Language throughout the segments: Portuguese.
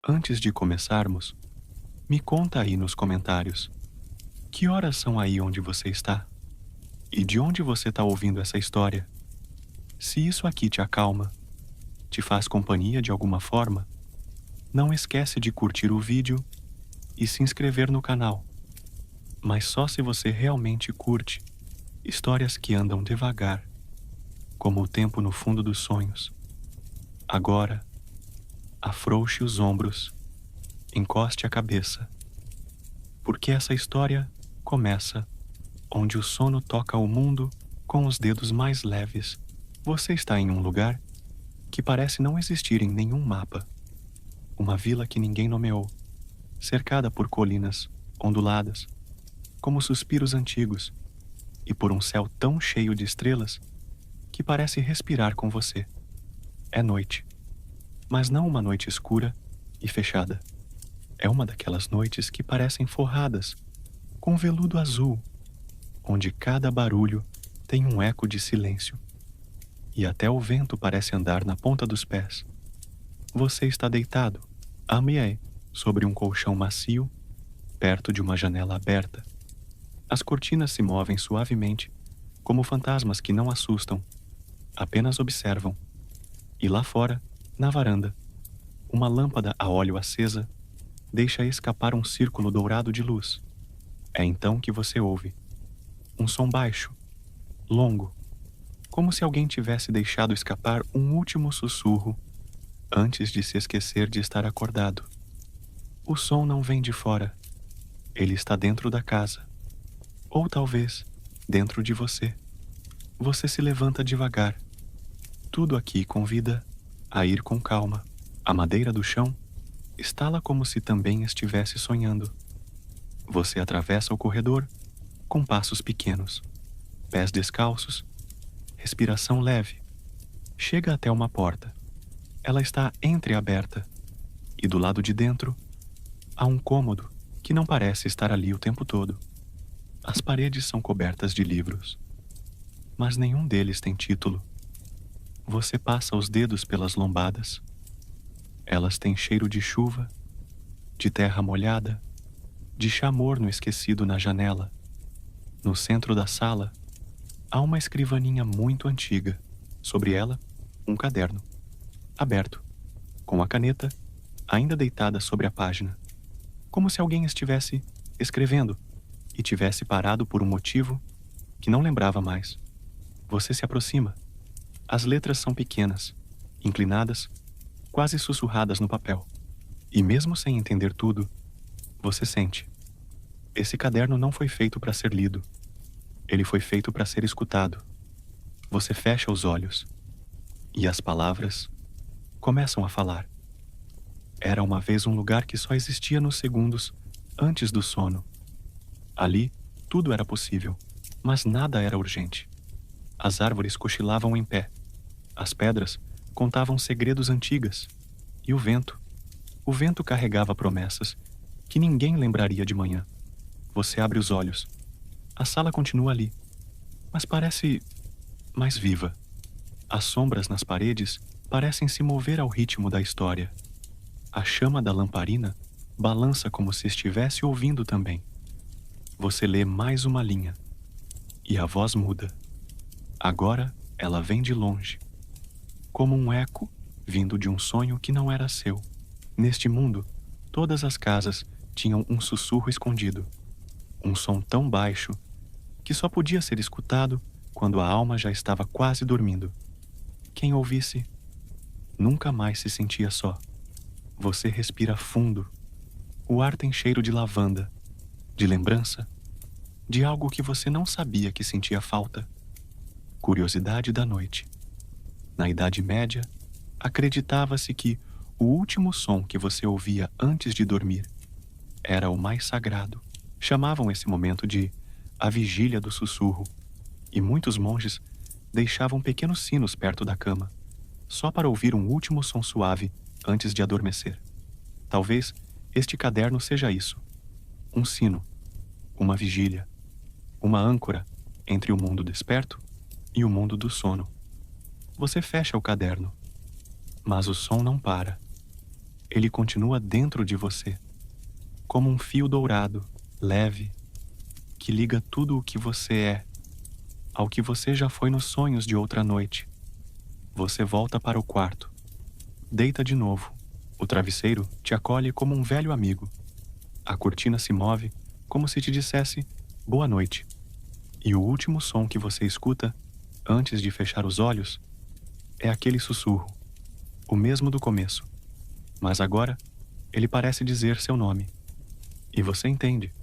Antes de começarmos, me conta aí nos comentários. Que horas são aí onde você está? E de onde você está ouvindo essa história? Se isso aqui te acalma, te faz companhia de alguma forma, não esquece de curtir o vídeo e se inscrever no canal. Mas só se você realmente curte histórias que andam devagar, como o tempo no fundo dos sonhos. Agora, afrouxe os ombros, encoste a cabeça, porque essa história começa onde o sono toca o mundo com os dedos mais leves. Você está em um lugar que parece não existir em nenhum mapa. Uma vila que ninguém nomeou, cercada por colinas onduladas, como suspiros antigos, e por um céu tão cheio de estrelas que parece respirar com você. É noite, mas não uma noite escura e fechada. É uma daquelas noites que parecem forradas com veludo azul, onde cada barulho tem um eco de silêncio, e até o vento parece andar na ponta dos pés. Você está deitado, à meia, sobre um colchão macio, perto de uma janela aberta. As cortinas se movem suavemente, como fantasmas que não assustam, apenas observam. E lá fora, na varanda, uma lâmpada a óleo acesa deixa escapar um círculo dourado de luz. É então que você ouve um som baixo, longo, como se alguém tivesse deixado escapar um último sussurro antes de se esquecer de estar acordado. O som não vem de fora, ele está dentro da casa, ou talvez dentro de você. Você se levanta devagar. Tudo aqui convida a ir com calma. A madeira do chão estala como se também estivesse sonhando. Você atravessa o corredor com passos pequenos, pés descalços, respiração leve. Chega até uma porta. Ela está entreaberta, e do lado de dentro há um cômodo que não parece estar ali o tempo todo. As paredes são cobertas de livros, mas nenhum deles tem título. Você passa os dedos pelas lombadas. Elas têm cheiro de chuva, de terra molhada, de chá morno esquecido na janela. No centro da sala, há uma escrivaninha muito antiga. Sobre ela, um caderno, aberto, com a caneta ainda deitada sobre a página, como se alguém estivesse escrevendo e tivesse parado por um motivo que não lembrava mais. Você se aproxima. As letras são pequenas, inclinadas, quase sussurradas no papel. E mesmo sem entender tudo, você sente. Esse caderno não foi feito para ser lido. Ele foi feito para ser escutado. Você fecha os olhos e as palavras começam a falar. Era uma vez um lugar que só existia nos segundos antes do sono. Ali, tudo era possível, mas nada era urgente. As árvores cochilavam em pé. As pedras contavam segredos antigas. E o vento carregava promessas que ninguém lembraria de manhã. Você abre os olhos. A sala continua ali, mas parece mais viva. As sombras nas paredes parecem se mover ao ritmo da história. A chama da lamparina balança como se estivesse ouvindo também. Você lê mais uma linha, e a voz muda. Agora ela vem de longe, como um eco vindo de um sonho que não era seu. Neste mundo, todas as casas tinham um sussurro escondido, um som tão baixo que só podia ser escutado quando a alma já estava quase dormindo. Quem ouvisse nunca mais se sentia só. Você respira fundo. O ar tem cheiro de lavanda, de lembrança, de algo que você não sabia que sentia falta. Curiosidade da noite. Na Idade Média, acreditava-se que o último som que você ouvia antes de dormir era o mais sagrado. Chamavam esse momento de a vigília do sussurro, e muitos monges deixavam pequenos sinos perto da cama, só para ouvir um último som suave antes de adormecer. Talvez este caderno seja isso: um sino, uma vigília, uma âncora entre o mundo desperto e o mundo do sono. Você fecha o caderno, mas o som não para. ele continua dentro de você, como um fio dourado, leve, que liga tudo o que você é ao que você já foi nos sonhos de outra noite. Você volta para o quarto, deita de novo. O travesseiro te acolhe como um velho amigo. A cortina se move como se te dissesse boa noite. E o último som que você escuta, antes de fechar os olhos, é aquele sussurro, o mesmo do começo. Mas agora, ele parece dizer seu nome. E você entende.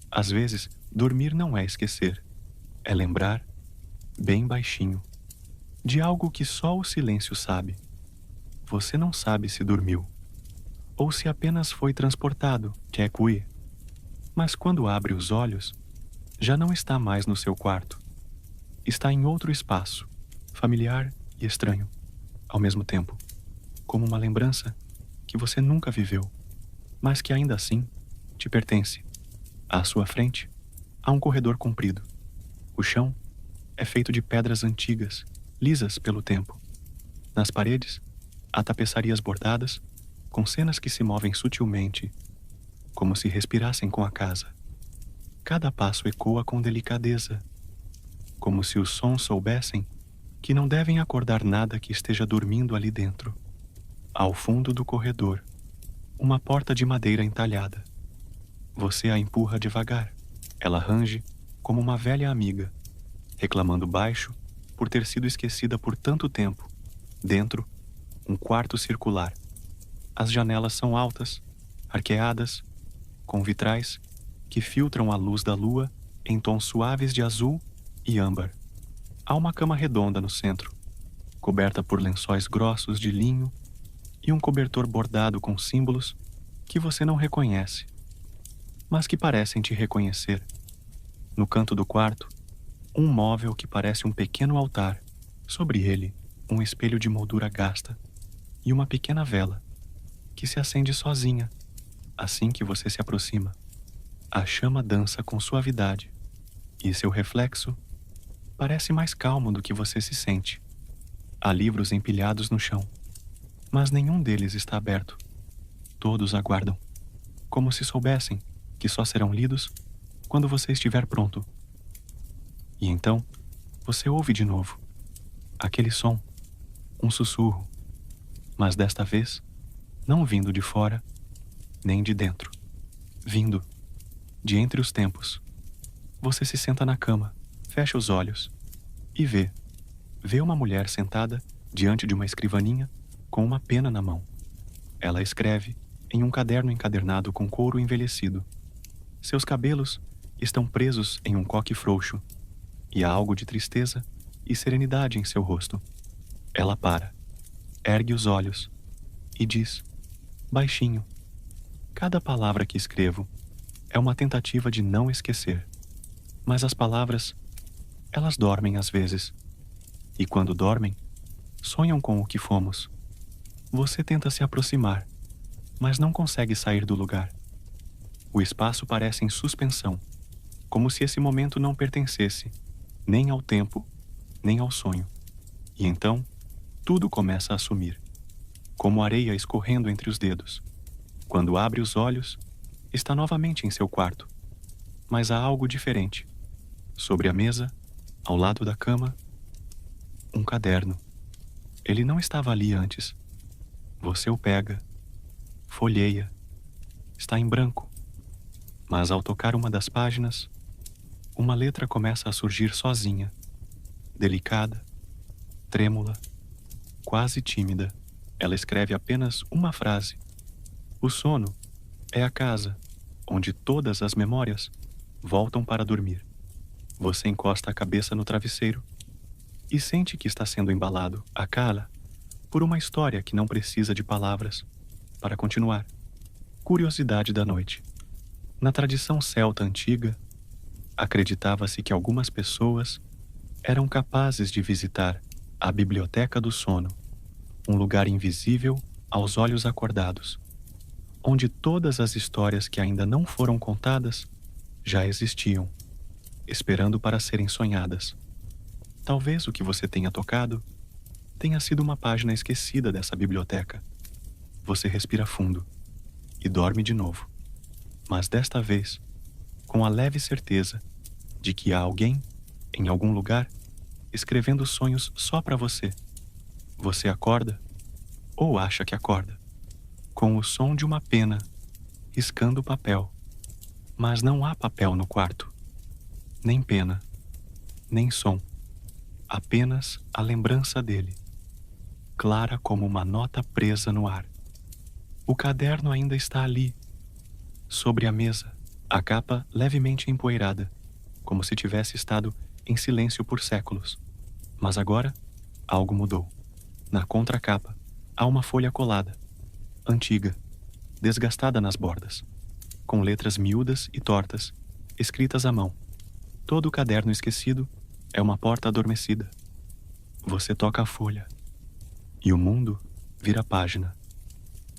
Às vezes, dormir não é esquecer. É lembrar, bem baixinho, de algo que só o silêncio sabe. Você não sabe se dormiu, ou se apenas foi transportado, Tchekui. Mas quando abre os olhos, já não está mais no seu quarto. Está em outro espaço, familiar e estranho, ao mesmo tempo, como uma lembrança que você nunca viveu, mas que ainda assim te pertence. À sua frente, há um corredor comprido. O chão é feito de pedras antigas, lisas pelo tempo. Nas paredes, há tapeçarias bordadas, com cenas que se movem sutilmente, como se respirassem com a casa. Cada passo ecoa com delicadeza, como se os sons soubessem que não devem acordar nada que esteja dormindo ali dentro. Ao fundo do corredor, uma porta de madeira entalhada. Você a empurra devagar. Ela range como uma velha amiga, reclamando baixo por ter sido esquecida por tanto tempo. Dentro, um quarto circular. As janelas são altas, arqueadas, com vitrais que filtram a luz da lua em tons suaves de azul e âmbar. Há uma cama redonda no centro, coberta por lençóis grossos de linho e um cobertor bordado com símbolos que você não reconhece, mas que parecem te reconhecer. No canto do quarto, um móvel que parece um pequeno altar. Sobre ele, um espelho de moldura gasta e uma pequena vela que se acende sozinha assim que você se aproxima. A chama dança com suavidade e seu reflexo parece mais calmo do que você se sente. Há livros empilhados no chão, mas nenhum deles está aberto. Todos aguardam, como se soubessem que só serão lidos quando você estiver pronto. E então, você ouve de novo aquele som, um sussurro, mas desta vez, não vindo de fora, nem de dentro. Vindo de entre os tempos. Você se senta na cama, fecha os olhos e vê uma mulher sentada diante de uma escrivaninha com uma pena na mão. Ela escreve em um caderno encadernado com couro envelhecido. Seus cabelos estão presos em um coque frouxo e há algo de tristeza e serenidade em seu rosto. Ela para, ergue os olhos e diz, baixinho, cada palavra que escrevo é uma tentativa de não esquecer. Mas as palavras, elas dormem às vezes. E quando dormem, sonham com o que fomos. Você tenta se aproximar, mas não consegue sair do lugar. O espaço parece em suspensão, como se esse momento não pertencesse nem ao tempo, nem ao sonho. E então, tudo começa a sumir, como areia escorrendo entre os dedos. Quando abre os olhos, está novamente em seu quarto. Mas há algo diferente. Sobre a mesa, ao lado da cama, um caderno. Ele não estava ali antes. Você o pega, folheia. Está em branco. Mas ao tocar uma das páginas, uma letra começa a surgir sozinha, delicada, trêmula, quase tímida. Ela escreve apenas uma frase. O sono é a casa onde todas as memórias voltam para dormir. Você encosta a cabeça no travesseiro e sente que está sendo embalado, a cala, por uma história que não precisa de palavras para continuar. Curiosidade da noite. Na tradição celta antiga, acreditava-se que algumas pessoas eram capazes de visitar a biblioteca do sono, um lugar invisível aos olhos acordados, onde todas as histórias que ainda não foram contadas já existiam, esperando para serem sonhadas. Talvez o que você tenha tocado tenha sido uma página esquecida dessa biblioteca. Você respira fundo e dorme de novo, mas desta vez com a leve certeza de que há alguém, em algum lugar, escrevendo sonhos só para você. Você acorda, ou acha que acorda, com o som de uma pena riscando o papel, mas não há papel no quarto, nem pena, nem som, apenas a lembrança dele, clara como uma nota presa no ar. O caderno ainda está ali, sobre a mesa, a capa levemente empoeirada, como se tivesse estado em silêncio por séculos. Mas agora, algo mudou. Na contracapa, há uma folha colada, antiga, desgastada nas bordas, com letras miúdas e tortas, escritas à mão. Todo o caderno esquecido é uma porta adormecida. Você toca a folha, e o mundo vira página.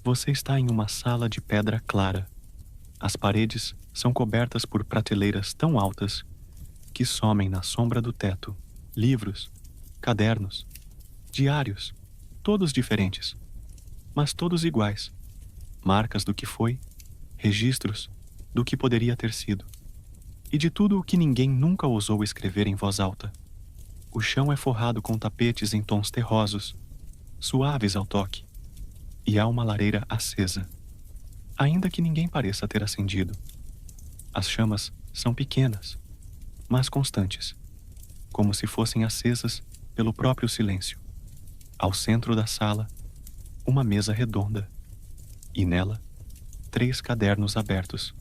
Você está em uma sala de pedra clara. As paredes são cobertas por prateleiras tão altas que somem na sombra do teto. Livros, cadernos, diários, todos diferentes, mas todos iguais. Marcas do que foi, registros do que poderia ter sido, e de tudo o que ninguém nunca ousou escrever em voz alta. O chão é forrado com tapetes em tons terrosos, suaves ao toque, e há uma lareira acesa, ainda que ninguém pareça ter acendido. As chamas são pequenas, mas constantes, como se fossem acesas pelo próprio silêncio. Ao centro da sala, uma mesa redonda, e nela, 3 cadernos abertos.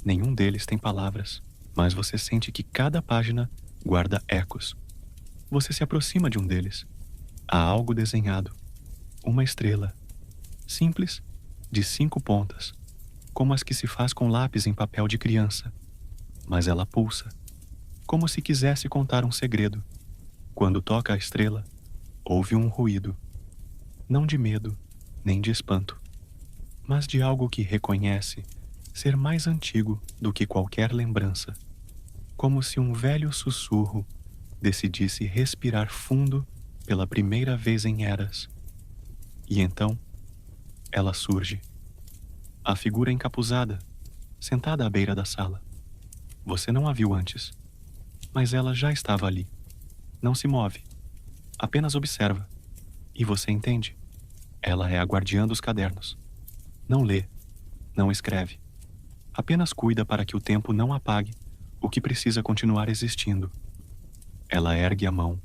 Nenhum deles tem palavras, mas você sente que cada página guarda ecos. Você se aproxima de um deles. Há algo desenhado, uma estrela, simples, de 5 pontas, como as que se faz com lápis em papel de criança. Mas ela pulsa, como se quisesse contar um segredo. Quando toca a estrela, houve um ruído, não de medo, nem de espanto, mas de algo que reconhece ser mais antigo do que qualquer lembrança, como se um velho sussurro decidisse respirar fundo pela primeira vez em eras. E então, ela surge. A figura encapuzada, sentada à beira da sala. Você não a viu antes, mas ela já estava ali. Não se move, apenas observa. E você entende. Ela é a guardiã dos cadernos. Não lê, não escreve. Apenas cuida para que o tempo não apague o que precisa continuar existindo. Ela ergue a mão,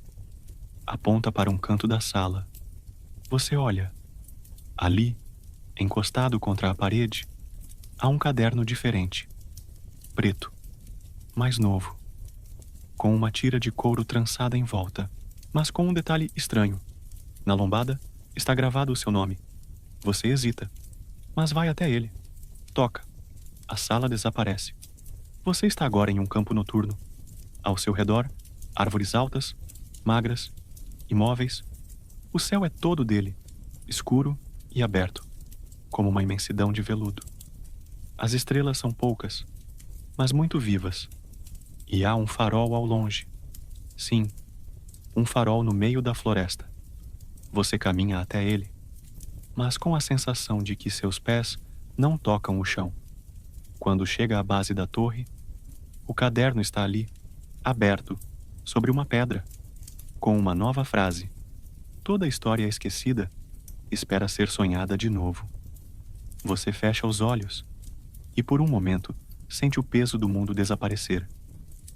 aponta para um canto da sala. Você olha. Ali, encostado contra a parede, há um caderno diferente. Preto, mais novo, com uma tira de couro trançada em volta, mas com um detalhe estranho. Na lombada está gravado o seu nome. Você hesita, mas vai até ele. Toca. A sala desaparece. Você está agora em um campo noturno. Ao seu redor, árvores altas, magras, imóveis. O céu é todo dele, escuro e aberto, como uma imensidão de veludo. As estrelas são poucas, mas muito vivas. E há um farol ao longe. Sim, um farol no meio da floresta. Você caminha até ele, mas com a sensação de que seus pés não tocam o chão. Quando chega à base da torre, o caderno está ali, aberto, sobre uma pedra, com uma nova frase. Toda a história esquecida espera ser sonhada de novo. Você fecha os olhos e, por um momento, sente o peso do mundo desaparecer,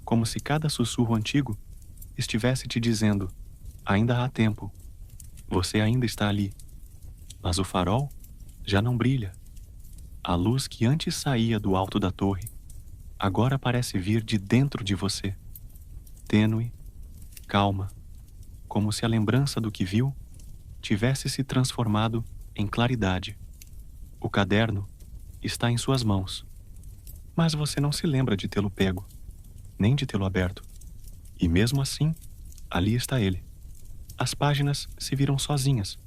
como se cada sussurro antigo estivesse te dizendo: ainda há tempo, você ainda está ali. Mas o farol já não brilha. A luz que antes saía do alto da torre agora parece vir de dentro de você, tênue, calma, como se a lembrança do que viu tivesse se transformado em claridade. O caderno está em suas mãos, mas você não se lembra de tê-lo pego, nem de tê-lo aberto. E mesmo assim, ali está ele. As páginas se viram sozinhas,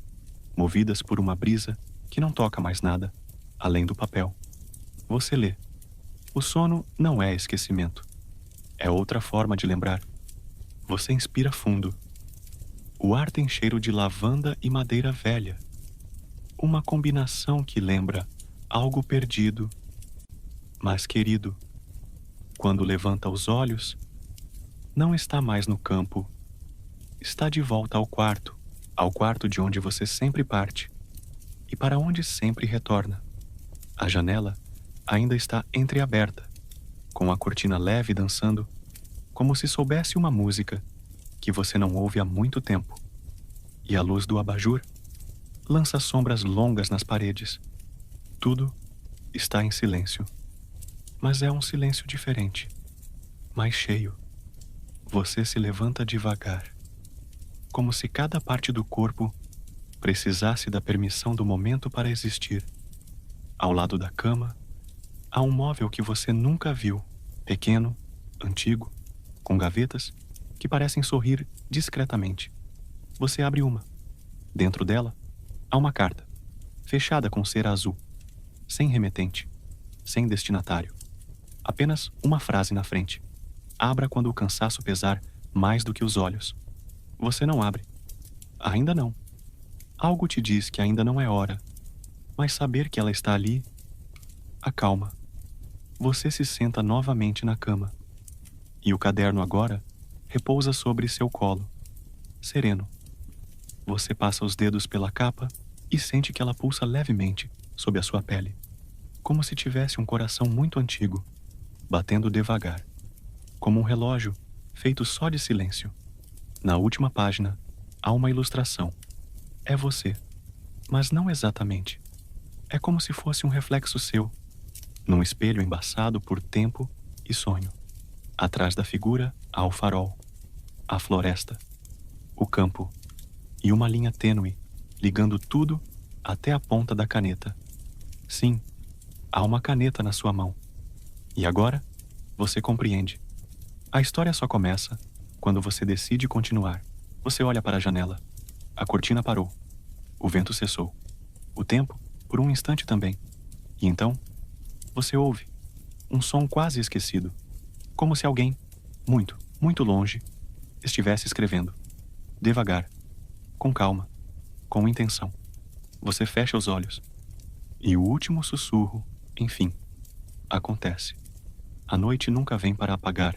movidas por uma brisa que não toca mais nada, além do papel. Você lê. O sono não é esquecimento. É outra forma de lembrar. Você inspira fundo. O ar tem cheiro de lavanda e madeira velha. uma combinação que lembra algo perdido, mas querido. Quando levanta os olhos, não está mais no campo, está de volta ao quarto de onde você sempre parte e para onde sempre retorna. A janela ainda está entreaberta, com a cortina leve dançando, como se soubesse uma música que você não ouve há muito tempo. E a luz do abajur lança sombras longas nas paredes. Tudo está em silêncio, mas é um silêncio diferente, mais cheio. Você se levanta devagar, como se cada parte do corpo precisasse da permissão do momento para existir. Ao lado da cama, há um móvel que você nunca viu, pequeno, antigo, com gavetas que parecem sorrir discretamente. Você abre uma. Dentro dela, há uma carta, fechada com cera azul, sem remetente, sem destinatário. Apenas uma frase na frente. Abra quando o cansaço pesar mais do que os olhos. Você não abre. Ainda não. Algo te diz que ainda não é hora, mas saber que ela está ali acalma. Você se senta novamente na cama, e o caderno agora repousa sobre seu colo, sereno. Você passa os dedos pela capa e sente que ela pulsa levemente sob a sua pele, como se tivesse um coração muito antigo, batendo devagar, como um relógio feito só de silêncio. Na última página, há uma ilustração. É você, mas não exatamente. É como se fosse um reflexo seu, num espelho embaçado por tempo e sonho. Atrás da figura há o farol, a floresta, o campo e uma linha tênue ligando tudo até a ponta da caneta. Sim, há uma caneta na sua mão. E agora, você compreende. A história só começa quando você decide continuar. Você olha para a janela. A cortina parou. O vento cessou. O tempo, por um instante também. E então, você ouve um som quase esquecido, como se alguém, muito, muito longe, estivesse escrevendo. Devagar, com calma, com intenção. Você fecha os olhos. E o último sussurro, enfim, acontece. A noite nunca vem para apagar.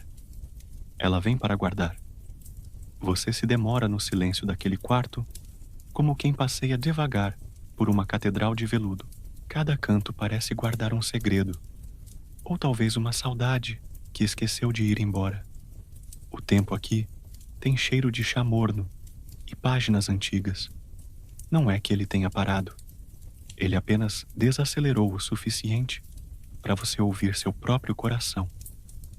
Ela vem para guardar. Você se demora no silêncio daquele quarto, como quem passeia devagar por uma catedral de veludo. Cada canto parece guardar um segredo, ou talvez uma saudade que esqueceu de ir embora. O tempo aqui tem cheiro de chá morno e páginas antigas. Não é que ele tenha parado. Ele apenas desacelerou o suficiente para você ouvir seu próprio coração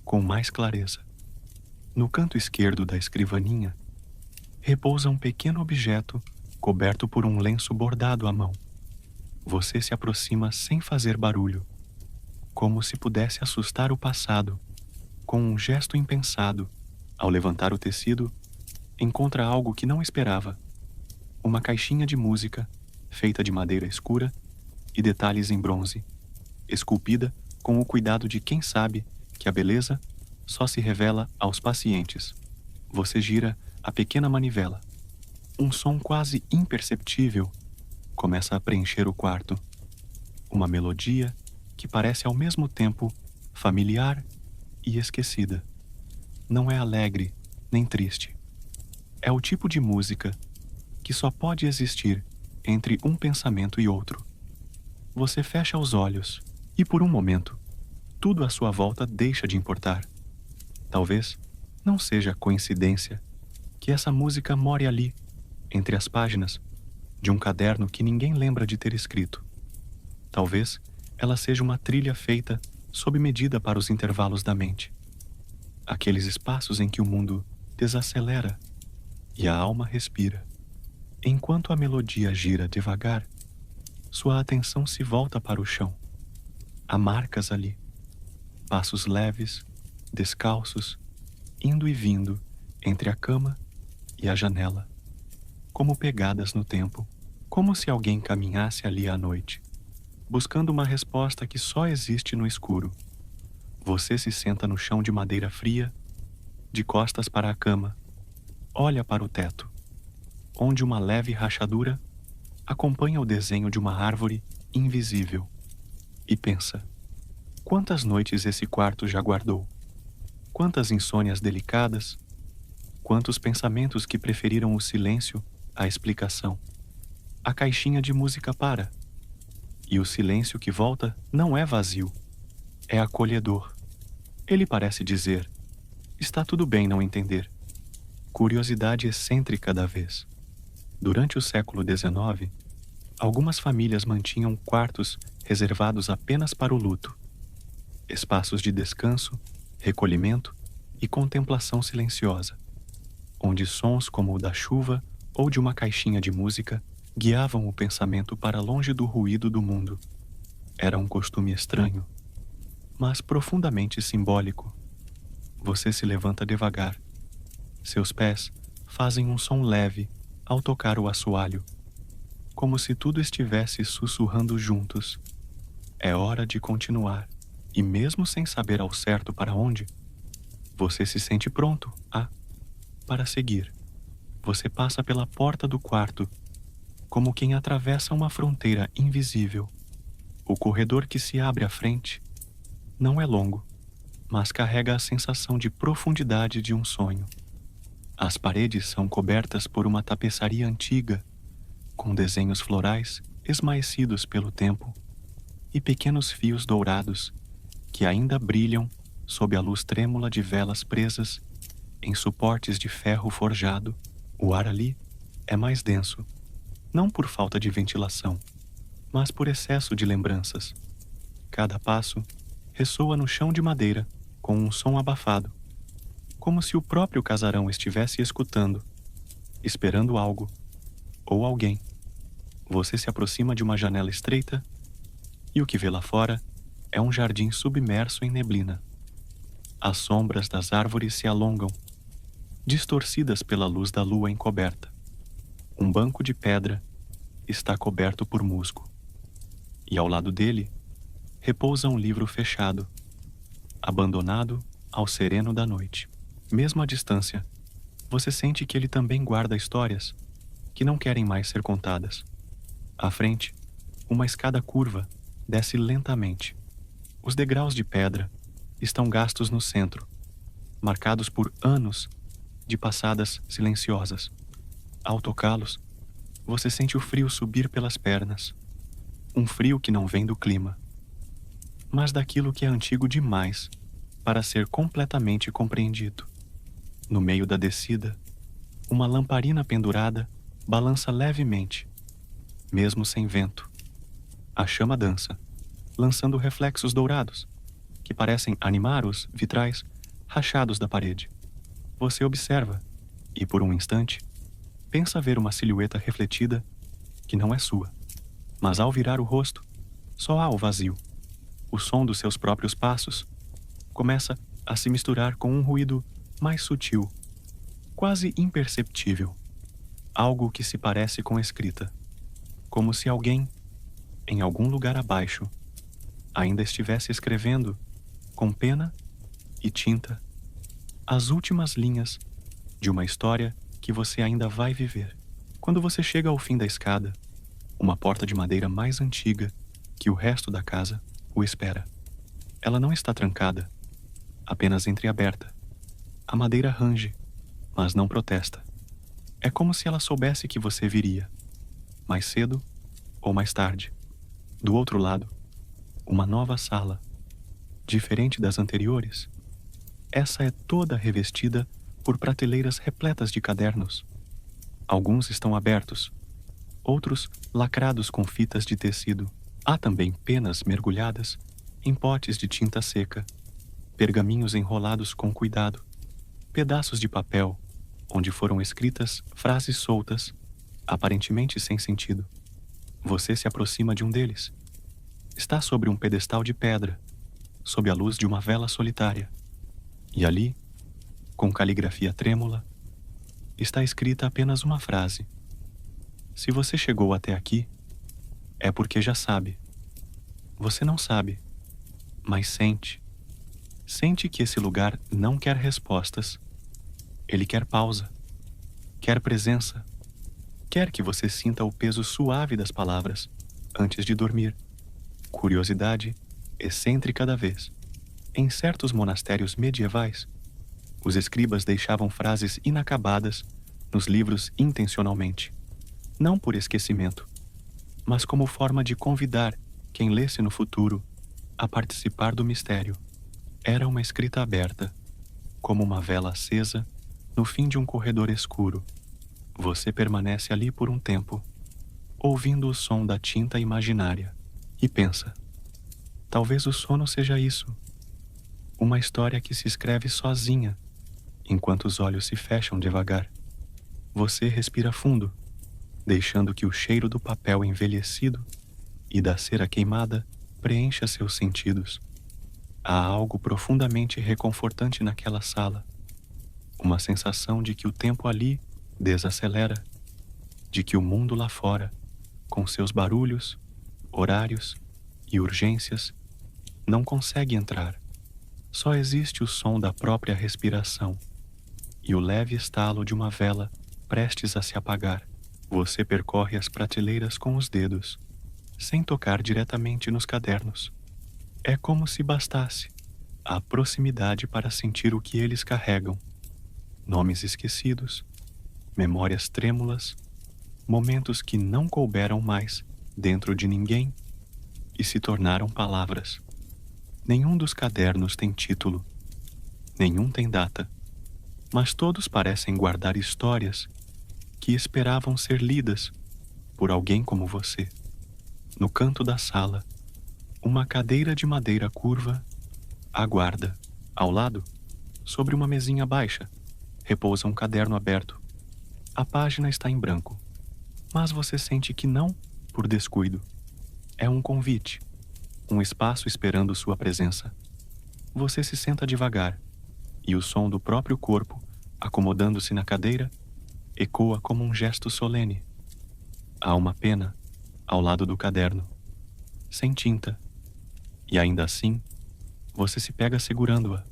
com mais clareza. No canto esquerdo da escrivaninha, repousa um pequeno objeto coberto por um lenço bordado à mão. Você se aproxima sem fazer barulho, como se pudesse assustar o passado. Com um gesto impensado, ao levantar o tecido, encontra algo que não esperava. Uma caixinha de música, feita de madeira escura e detalhes em bronze, esculpida com o cuidado de quem sabe que a beleza só se revela aos pacientes. Você gira a pequena manivela. Um som quase imperceptível começa a preencher o quarto. Uma melodia que parece ao mesmo tempo familiar e esquecida. Não é alegre nem triste. É o tipo de música que só pode existir entre um pensamento e outro. Você fecha os olhos e, por um momento, tudo à sua volta deixa de importar. Talvez não seja coincidência que essa música more ali, entre as páginas de um caderno que ninguém lembra de ter escrito. Talvez ela seja uma trilha feita sob medida para os intervalos da mente. Aqueles espaços em que o mundo desacelera e a alma respira. Enquanto a melodia gira devagar, sua atenção se volta para o chão. Há marcas ali, passos leves, descalços, indo e vindo entre a cama e a janela, como pegadas no tempo, como se alguém caminhasse ali à noite, buscando uma resposta que só existe no escuro. Você se senta no chão de madeira fria, de costas para a cama, olha para o teto, onde uma leve rachadura acompanha o desenho de uma árvore invisível e pensa: quantas noites esse quarto já guardou? Quantas insônias delicadas? Quantos pensamentos que preferiram o silêncio à explicação? A caixinha de música para, e o silêncio que volta não é vazio, é acolhedor. Ele parece dizer: está tudo bem não entender. Curiosidade excêntrica da vez. Durante o século XIX, algumas famílias mantinham quartos reservados apenas para o luto, espaços de descanso, recolhimento e contemplação silenciosa, onde sons como o da chuva ou de uma caixinha de música guiavam o pensamento para longe do ruído do mundo. Era um costume estranho, mas profundamente simbólico. Você se levanta devagar. Seus pés fazem um som leve ao tocar o assoalho, como se tudo estivesse sussurrando juntos. É hora de continuar, e mesmo sem saber ao certo para onde, você se sente pronto para seguir. Você passa pela porta do quarto, como quem atravessa uma fronteira invisível. O corredor que se abre à frente não é longo, mas carrega a sensação de profundidade de um sonho. As paredes são cobertas por uma tapeçaria antiga, com desenhos florais esmaecidos pelo tempo e pequenos fios dourados que ainda brilham sob a luz trêmula de velas presas em suportes de ferro forjado. O ar ali é mais denso, não por falta de ventilação, mas por excesso de lembranças. Cada passo ressoa no chão de madeira com um som abafado, como se o próprio casarão estivesse escutando, esperando algo ou alguém. Você se aproxima de uma janela estreita e o que vê lá fora é um jardim submerso em neblina. As sombras das árvores se alongam, distorcidas pela luz da lua encoberta. Um banco de pedra está coberto por musgo, e ao lado dele repousa um livro fechado, abandonado ao sereno da noite. Mesmo à distância, você sente que ele também guarda histórias que não querem mais ser contadas. À frente, uma escada curva desce lentamente. Os degraus de pedra estão gastos no centro, marcados por anos de passadas silenciosas. Ao tocá-los, você sente o frio subir pelas pernas. Um frio que não vem do clima, mas daquilo que é antigo demais para ser completamente compreendido. No meio da descida, uma lamparina pendurada balança levemente, mesmo sem vento. A chama dança, lançando reflexos dourados, que parecem animar os vitrais rachados da parede. Você observa e, por um instante, pensa ver uma silhueta refletida que não é sua. Mas ao virar o rosto, só há o vazio. O som dos seus próprios passos começa a se misturar com um ruído mais sutil, quase imperceptível. Algo que se parece com escrita, como se alguém, em algum lugar abaixo, ainda estivesse escrevendo, com pena e tinta, as últimas linhas de uma história que você ainda vai viver. Quando você chega ao fim da escada, uma porta de madeira mais antiga que o resto da casa o espera. Ela não está trancada, apenas entreaberta. A madeira range, mas não protesta. É como se ela soubesse que você viria, mais cedo ou mais tarde. Do outro lado, uma nova sala, diferente das anteriores. Essa é toda revestida por prateleiras repletas de cadernos. Alguns estão abertos, outros lacrados com fitas de tecido. Há também penas mergulhadas em potes de tinta seca, pergaminhos enrolados com cuidado, pedaços de papel onde foram escritas frases soltas, aparentemente sem sentido. Você se aproxima de um deles. Está sobre um pedestal de pedra, sob a luz de uma vela solitária. E ali, com caligrafia trêmula, está escrita apenas uma frase: se você chegou até aqui, é porque já sabe. Você não sabe, mas sente. Sente que esse lugar não quer respostas. Ele quer pausa, quer presença, Quer que você sinta o peso suave das palavras antes de dormir. Curiosidade excêntrica da vez. Em certos monastérios medievais, os escribas deixavam frases inacabadas nos livros intencionalmente, não por esquecimento, mas como forma de convidar quem lesse no futuro a participar do mistério. Era uma escrita aberta, como uma vela acesa no fim de um corredor escuro. Você permanece ali por um tempo, ouvindo o som da tinta imaginária, e pensa: talvez o sono seja isso, uma história que se escreve sozinha, enquanto os olhos se fecham devagar. Você respira fundo, deixando que o cheiro do papel envelhecido e da cera queimada preencha seus sentidos. Há algo profundamente reconfortante naquela sala, uma sensação de que o tempo ali desacelera, de que o mundo lá fora, com seus barulhos, horários e urgências, não consegue entrar. Só existe o som da própria respiração e o leve estalo de uma vela prestes a se apagar. Você percorre as prateleiras com os dedos, sem tocar diretamente nos cadernos. É como se bastasse a proximidade para sentir o que eles carregam. Nomes esquecidos, memórias trêmulas, momentos que não couberam mais dentro de ninguém e se tornaram palavras. Nenhum dos cadernos tem título, nenhum tem data, mas todos parecem guardar histórias que esperavam ser lidas por alguém como você. No canto da sala, uma cadeira de madeira curva aguarda. Ao lado, sobre uma mesinha baixa, repousa um caderno aberto. A página está em branco, mas você sente que não por descuido. É um convite, um espaço esperando sua presença. Você se senta devagar, e o som do próprio corpo, acomodando-se na cadeira, ecoa como um gesto solene. Há uma pena ao lado do caderno, sem tinta, e ainda assim, você se pega segurando-a,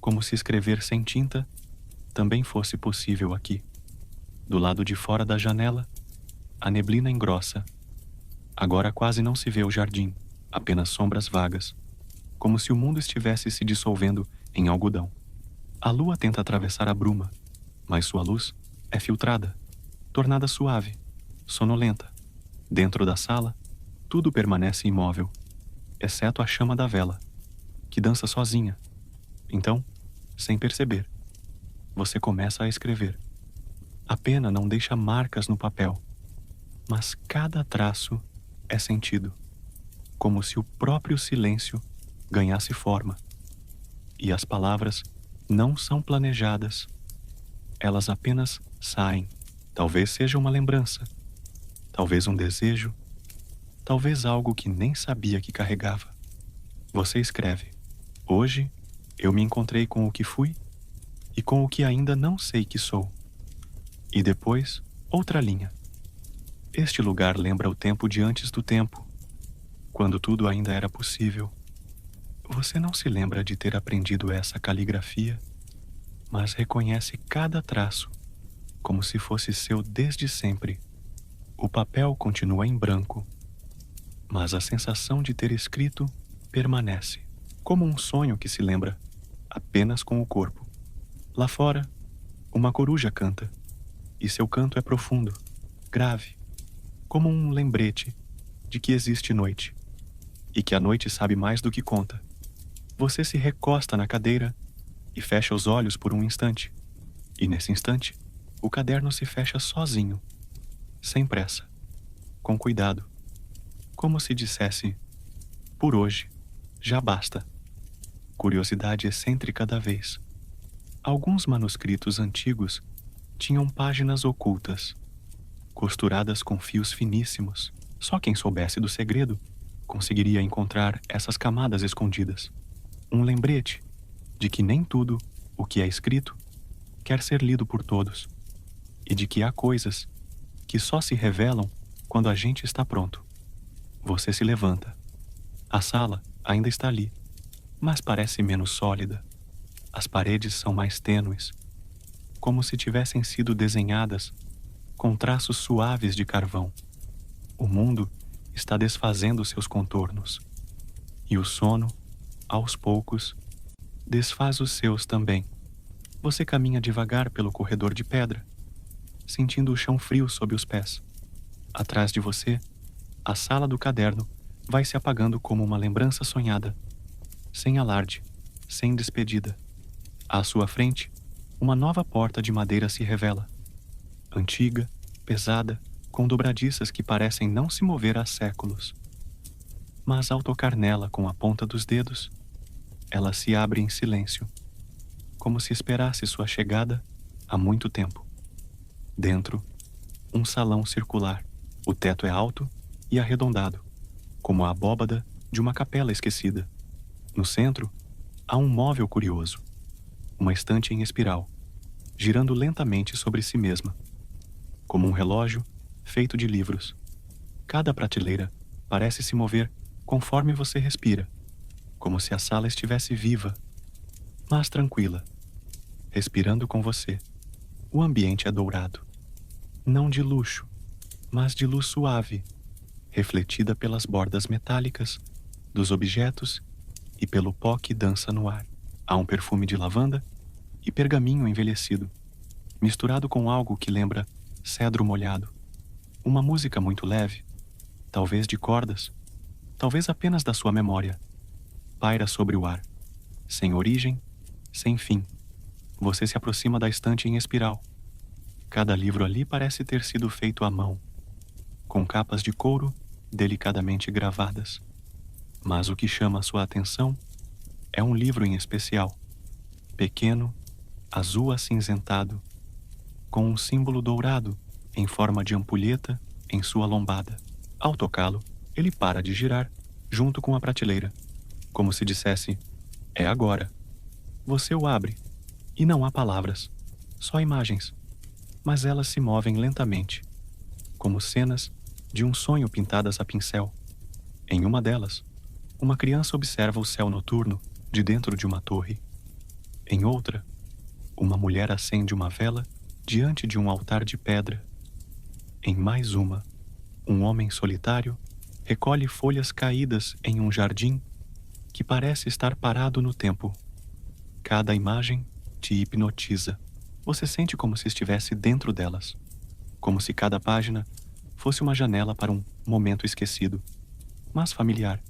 como se escrever sem tinta também fosse possível aqui. Do lado de fora da janela, a neblina engrossa. Agora quase não se vê o jardim, apenas sombras vagas, como se o mundo estivesse se dissolvendo em algodão. A lua tenta atravessar a bruma, mas sua luz é filtrada, tornada suave, sonolenta. Dentro da sala, tudo permanece imóvel, exceto a chama da vela, que dança sozinha. Então, sem perceber, você começa a escrever. A pena não deixa marcas no papel, mas cada traço é sentido, como se o próprio silêncio ganhasse forma. E as palavras não são planejadas, elas apenas saem. Talvez seja uma lembrança, talvez um desejo, talvez algo que nem sabia que carregava. Você escreve: hoje eu me encontrei com o que fui e com o que ainda não sei que sou. E depois, outra linha. Este lugar lembra o tempo de antes do tempo, quando tudo ainda era possível. Você não se lembra de ter aprendido essa caligrafia, mas reconhece cada traço como se fosse seu desde sempre. O papel continua em branco, mas a sensação de ter escrito permanece, como um sonho que se lembra apenas com o corpo. Lá fora, uma coruja canta, e seu canto é profundo, grave, como um lembrete de que existe noite, e que a noite sabe mais do que conta. Você se recosta na cadeira e fecha os olhos por um instante, e nesse instante, o caderno se fecha sozinho, sem pressa, com cuidado, como se dissesse: por hoje, já basta. Curiosidade excêntrica da vez. Alguns manuscritos antigos tinham páginas ocultas, costuradas com fios finíssimos. Só quem soubesse do segredo conseguiria encontrar essas camadas escondidas. Um lembrete de que nem tudo o que é escrito quer ser lido por todos, e de que há coisas que só se revelam quando a gente está pronto. Você se levanta. A sala ainda está ali, mas parece menos sólida. As paredes são mais tênues, como se tivessem sido desenhadas com traços suaves de carvão. O mundo está desfazendo seus contornos, e o sono, aos poucos, desfaz os seus também. Você caminha devagar pelo corredor de pedra, sentindo o chão frio sob os pés. Atrás de você, a sala do caderno vai se apagando como uma lembrança sonhada, sem alarde, sem despedida. À sua frente, uma nova porta de madeira se revela, antiga, pesada, com dobradiças que parecem não se mover há séculos. Mas ao tocar nela com a ponta dos dedos, ela se abre em silêncio, como se esperasse sua chegada há muito tempo. Dentro, um salão circular. O teto é alto e arredondado, como a abóbada de uma capela esquecida. No centro, há um móvel curioso, uma estante em espiral, girando lentamente sobre si mesma, como um relógio feito de livros. Cada prateleira parece se mover conforme você respira, como se a sala estivesse viva, mas tranquila, respirando com você. O ambiente é dourado, não de luxo, mas de luz suave, refletida pelas bordas metálicas dos objetos e pelo pó que dança no ar. Há um perfume de lavanda e pergaminho envelhecido, misturado com algo que lembra cedro molhado. Uma música muito leve, talvez de cordas, talvez apenas da sua memória, paira sobre o ar, sem origem, sem fim. Você se aproxima da estante em espiral. Cada livro ali parece ter sido feito à mão, com capas de couro delicadamente gravadas. Mas o que chama a sua atenção é um livro em especial, pequeno, azul acinzentado, com um símbolo dourado em forma de ampulheta em sua lombada. Ao tocá-lo, ele para de girar junto com a prateleira, como se dissesse: é agora. Você o abre e não há palavras, só imagens, mas elas se movem lentamente, como cenas de um sonho pintadas a pincel. Em uma delas, uma criança observa o céu noturno de dentro de uma torre. Em outra, uma mulher acende uma vela diante de um altar de pedra. Em mais uma, um homem solitário recolhe folhas caídas em um jardim que parece estar parado no tempo. Cada imagem te hipnotiza. Você sente como se estivesse dentro delas, como se cada página fosse uma janela para um momento esquecido, mas familiar.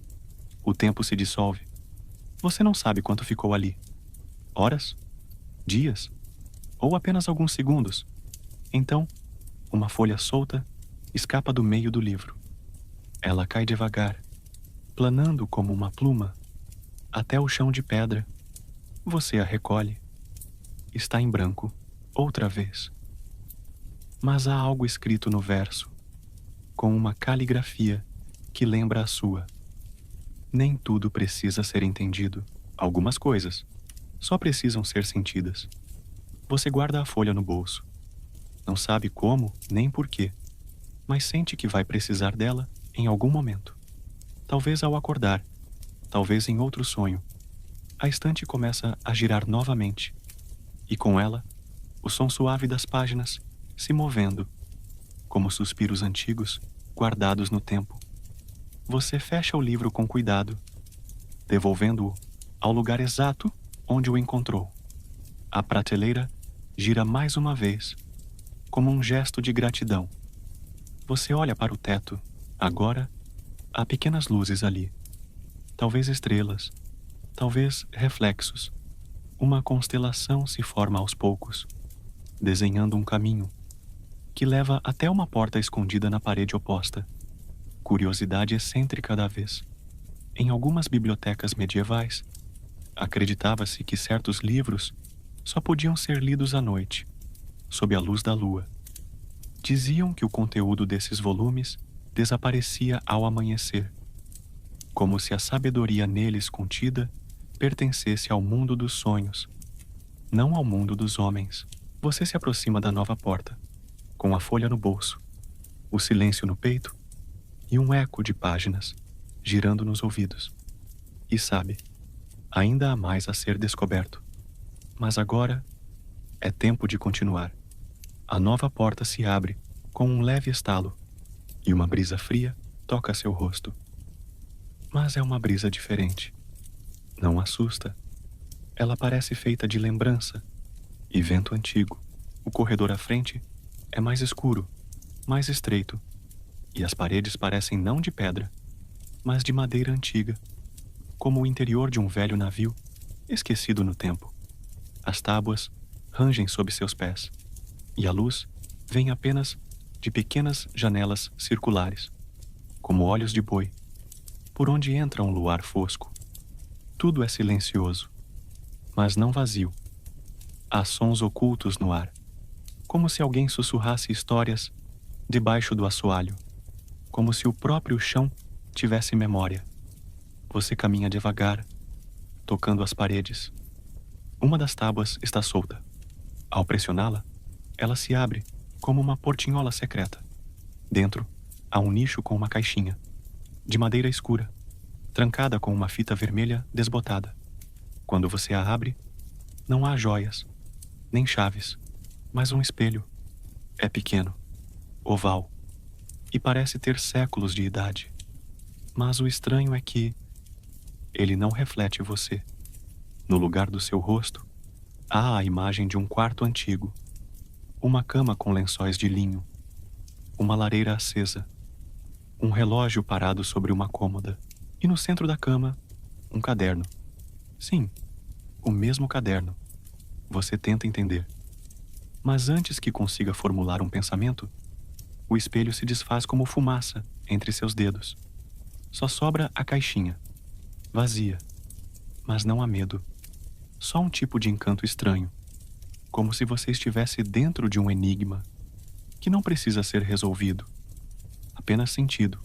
O tempo se dissolve. Você não sabe quanto ficou ali. Horas? Dias? Ou apenas alguns segundos? Então, uma folha solta escapa do meio do livro. Ela cai devagar, planando como uma pluma, até o chão de pedra. Você a recolhe. Está em branco, outra vez. Mas há algo escrito no verso, com uma caligrafia que lembra a sua. Nem tudo precisa ser entendido. Algumas coisas só precisam ser sentidas. Você guarda a folha no bolso. Não sabe como nem porquê, mas sente que vai precisar dela em algum momento. Talvez ao acordar, talvez em outro sonho. A estante começa a girar novamente, e com ela, o som suave das páginas se movendo, como suspiros antigos guardados no tempo. Você fecha o livro com cuidado, devolvendo-o ao lugar exato onde o encontrou. A prateleira gira mais uma vez, como um gesto de gratidão. Você olha para o teto. Agora, há pequenas luzes ali. Talvez estrelas, talvez reflexos. Uma constelação se forma aos poucos, desenhando um caminho que leva até uma porta escondida na parede oposta. Curiosidade excêntrica da vez. Em algumas bibliotecas medievais, acreditava-se que certos livros só podiam ser lidos à noite, sob a luz da lua. Diziam que o conteúdo desses volumes desaparecia ao amanhecer, como se a sabedoria neles contida pertencesse ao mundo dos sonhos, não ao mundo dos homens. Você se aproxima da nova porta, com a folha no bolso, o silêncio no peito e um eco de páginas girando nos ouvidos. E sabe, ainda há mais a ser descoberto. Mas agora é tempo de continuar. A nova porta se abre com um leve estalo, e uma brisa fria toca seu rosto. Mas é uma brisa diferente. Não assusta. Ela parece feita de lembrança e vento antigo. O corredor à frente é mais escuro, mais estreito, e as paredes parecem não de pedra, mas de madeira antiga, como o interior de um velho navio esquecido no tempo. As tábuas rangem sob seus pés, e a luz vem apenas de pequenas janelas circulares, como olhos de boi, por onde entra um luar fosco. Tudo é silencioso, mas não vazio. Há sons ocultos no ar, como se alguém sussurrasse histórias debaixo do assoalho, como se o próprio chão tivesse memória. Você caminha devagar, tocando as paredes. Uma das tábuas está solta. Ao pressioná-la, ela se abre como uma portinhola secreta. Dentro, há um nicho com uma caixinha, de madeira escura, trancada com uma fita vermelha desbotada. Quando você a abre, não há joias, nem chaves, mas um espelho. É pequeno, oval, e parece ter séculos de idade. Mas o estranho é que ele não reflete você. No lugar do seu rosto, há a imagem de um quarto antigo, uma cama com lençóis de linho, uma lareira acesa, um relógio parado sobre uma cômoda, e no centro da cama, um caderno. Sim, o mesmo caderno. Você tenta entender. Mas antes que consiga formular um pensamento, o espelho se desfaz como fumaça entre seus dedos. Só sobra a caixinha, vazia, mas não há medo. Só um tipo de encanto estranho, como se você estivesse dentro de um enigma que não precisa ser resolvido, apenas sentido.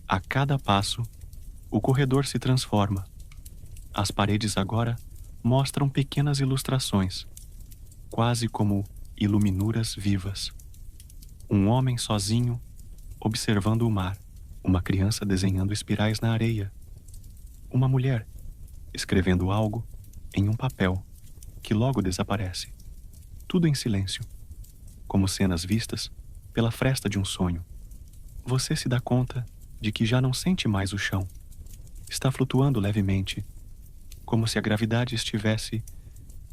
A cada passo, o corredor se transforma. As paredes agora mostram pequenas ilustrações, quase como iluminuras vivas. Um homem sozinho, observando o mar. Uma criança desenhando espirais na areia. Uma mulher escrevendo algo em um papel que logo desaparece. Tudo em silêncio, como cenas vistas pela fresta de um sonho. Você se dá conta de que já não sente mais o chão. Está flutuando levemente, como se a gravidade estivesse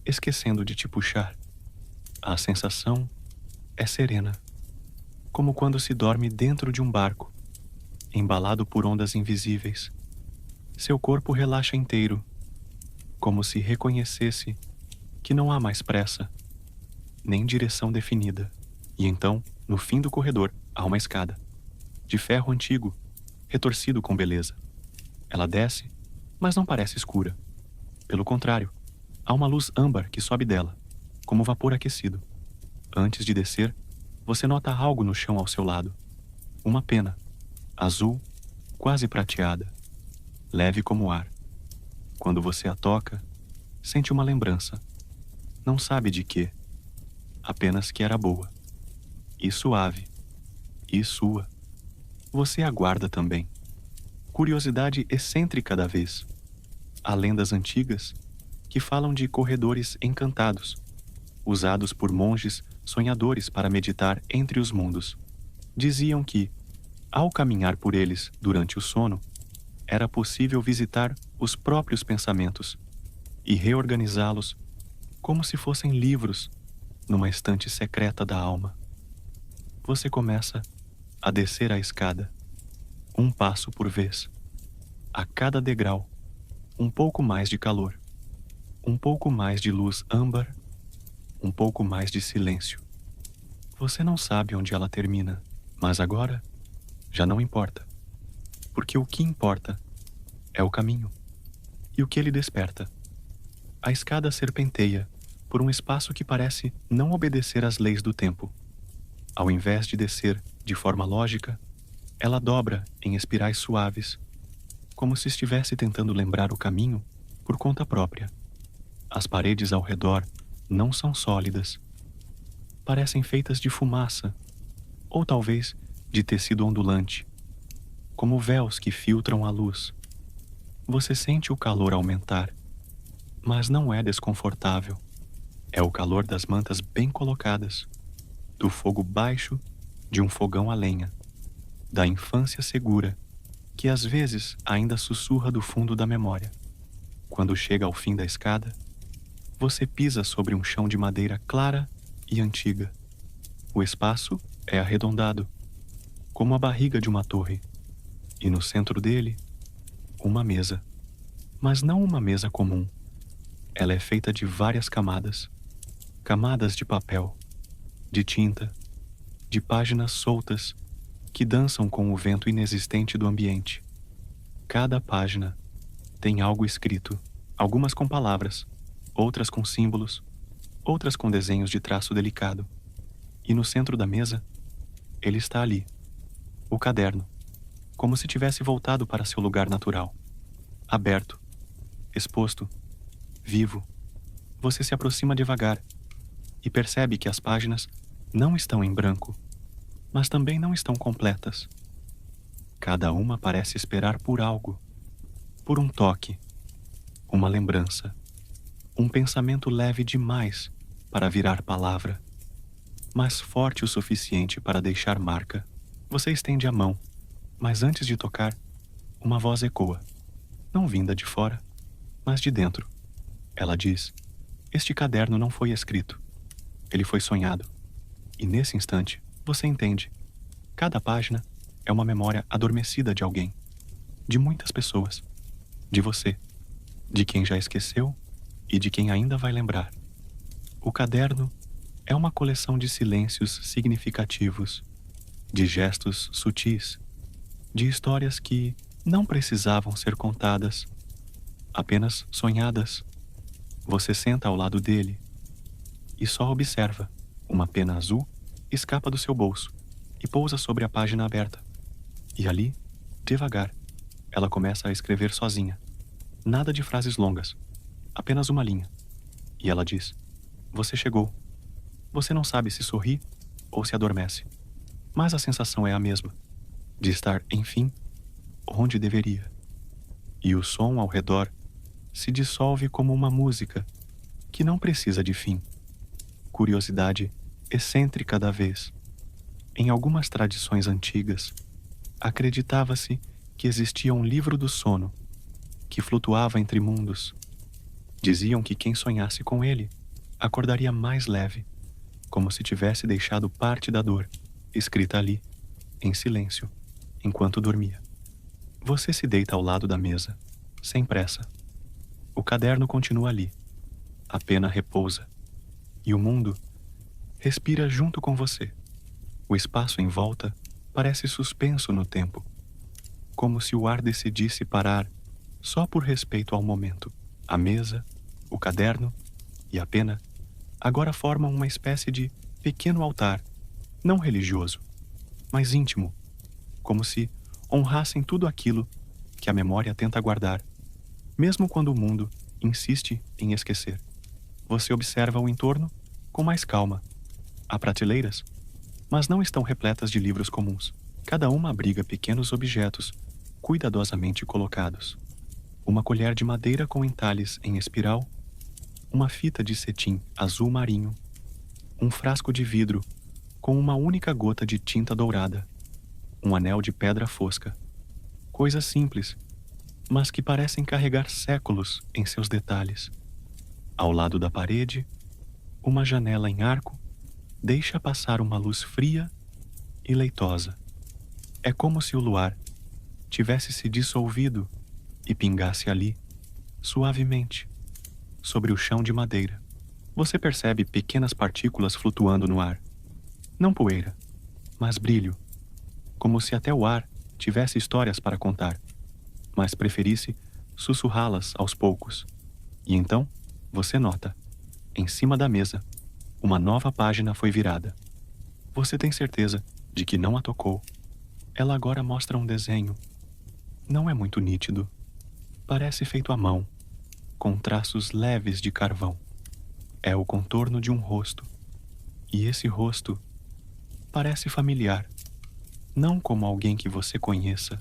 esquecendo de te puxar. A sensação é serena, como quando se dorme dentro de um barco, embalado por ondas invisíveis. Seu corpo relaxa inteiro, como se reconhecesse que não há mais pressa, nem direção definida. E então, no fim do corredor, há uma escada, de ferro antigo, retorcido com beleza. Ela desce, mas não parece escura. Pelo contrário, há uma luz âmbar que sobe dela, como vapor aquecido. Antes de descer, você nota algo no chão ao seu lado. Uma pena, azul, quase prateada, leve como ar. Quando você a toca, sente uma lembrança. Não sabe de quê, apenas que era boa, e suave, e sua. Você aguarda também. Curiosidade excêntrica da vez. Há lendas antigas que falam de corredores encantados, usados por monges sonhadores para meditar entre os mundos. Diziam que, ao caminhar por eles durante o sono, era possível visitar os próprios pensamentos e reorganizá-los como se fossem livros numa estante secreta da alma. Você começa a descer a escada, um passo por vez. A cada degrau, um pouco mais de calor, um pouco mais de luz âmbar, um pouco mais de silêncio. Você não sabe onde ela termina, mas agora já não importa, porque o que importa é o caminho e o que ele desperta. A escada serpenteia por um espaço que parece não obedecer às leis do tempo. Ao invés de descer de forma lógica, ela dobra em espirais suaves, como se estivesse tentando lembrar o caminho por conta própria. As paredes ao redor não são sólidas. Parecem feitas de fumaça, ou talvez de tecido ondulante, como véus que filtram a luz. Você sente o calor aumentar, mas não é desconfortável. É o calor das mantas bem colocadas, do fogo baixo de um fogão a lenha, da infância segura, que às vezes ainda sussurra do fundo da memória. Quando chega ao fim da escada, você pisa sobre um chão de madeira clara e antiga. O espaço é arredondado, como a barriga de uma torre, e no centro dele, uma mesa. Mas não uma mesa comum. Ela é feita de várias camadas. Camadas de papel, de tinta, de páginas soltas que dançam com o vento inexistente do ambiente. Cada página tem algo escrito, algumas com palavras, outras com símbolos, outras com desenhos de traço delicado. E no centro da mesa, ele está ali, o caderno, como se tivesse voltado para seu lugar natural, aberto, exposto, vivo. Você se aproxima devagar e percebe que as páginas não estão em branco, mas também não estão completas. Cada uma parece esperar por algo, por um toque, uma lembrança, um pensamento leve demais para virar palavra, mas forte o suficiente para deixar marca. Você estende a mão, mas antes de tocar, uma voz ecoa, não vinda de fora, mas de dentro. Ela diz: este caderno não foi escrito, ele foi sonhado. E nesse instante, você entende. Cada página é uma memória adormecida de alguém, de muitas pessoas, de você, de quem já esqueceu e de quem ainda vai lembrar. O caderno é uma coleção de silêncios significativos, de gestos sutis, de histórias que não precisavam ser contadas, apenas sonhadas. Você senta ao lado dele e só observa. Uma pena azul escapa do seu bolso e pousa sobre a página aberta. E ali, devagar, ela começa a escrever sozinha. Nada de frases longas, apenas uma linha. E ela diz: você chegou. Você não sabe se sorri ou se adormece, mas a sensação é a mesma, de estar, enfim, onde deveria. E o som ao redor se dissolve como uma música que não precisa de fim. Curiosidade excêntrica da vez. Em algumas tradições antigas, acreditava-se que existia um livro do sono que flutuava entre mundos. Diziam que quem sonhasse com ele acordaria mais leve, como se tivesse deixado parte da dor escrita ali, em silêncio, enquanto dormia. Você se deita ao lado da mesa, sem pressa. O caderno continua ali. A pena repousa. E o mundo respira junto com você. O espaço em volta parece suspenso no tempo, como se o ar decidisse parar só por respeito ao momento. A mesa, o caderno e a pena agora formam uma espécie de pequeno altar, não religioso, mas íntimo, como se honrassem tudo aquilo que a memória tenta guardar, mesmo quando o mundo insiste em esquecer. Você observa o entorno com mais calma. Há prateleiras, mas não estão repletas de livros comuns. Cada uma abriga pequenos objetos cuidadosamente colocados. Uma colher de madeira com entalhes em espiral, uma fita de cetim azul marinho, um frasco de vidro com uma única gota de tinta dourada, um anel de pedra fosca. Coisas simples, mas que parecem carregar séculos em seus detalhes. Ao lado da parede, uma janela em arco deixa passar uma luz fria e leitosa. É como se o luar tivesse se dissolvido e pingasse ali, suavemente, sobre o chão de madeira. Você percebe pequenas partículas flutuando no ar. Não poeira, mas brilho, como se até o ar tivesse histórias para contar, mas preferisse sussurrá-las aos poucos. E então, você nota, em cima da mesa, uma nova página foi virada. Você tem certeza de que não a tocou. Ela agora mostra um desenho. Não é muito nítido. Parece feito à mão, com traços leves de carvão. É o contorno de um rosto. E esse rosto parece familiar. Não como alguém que você conheça,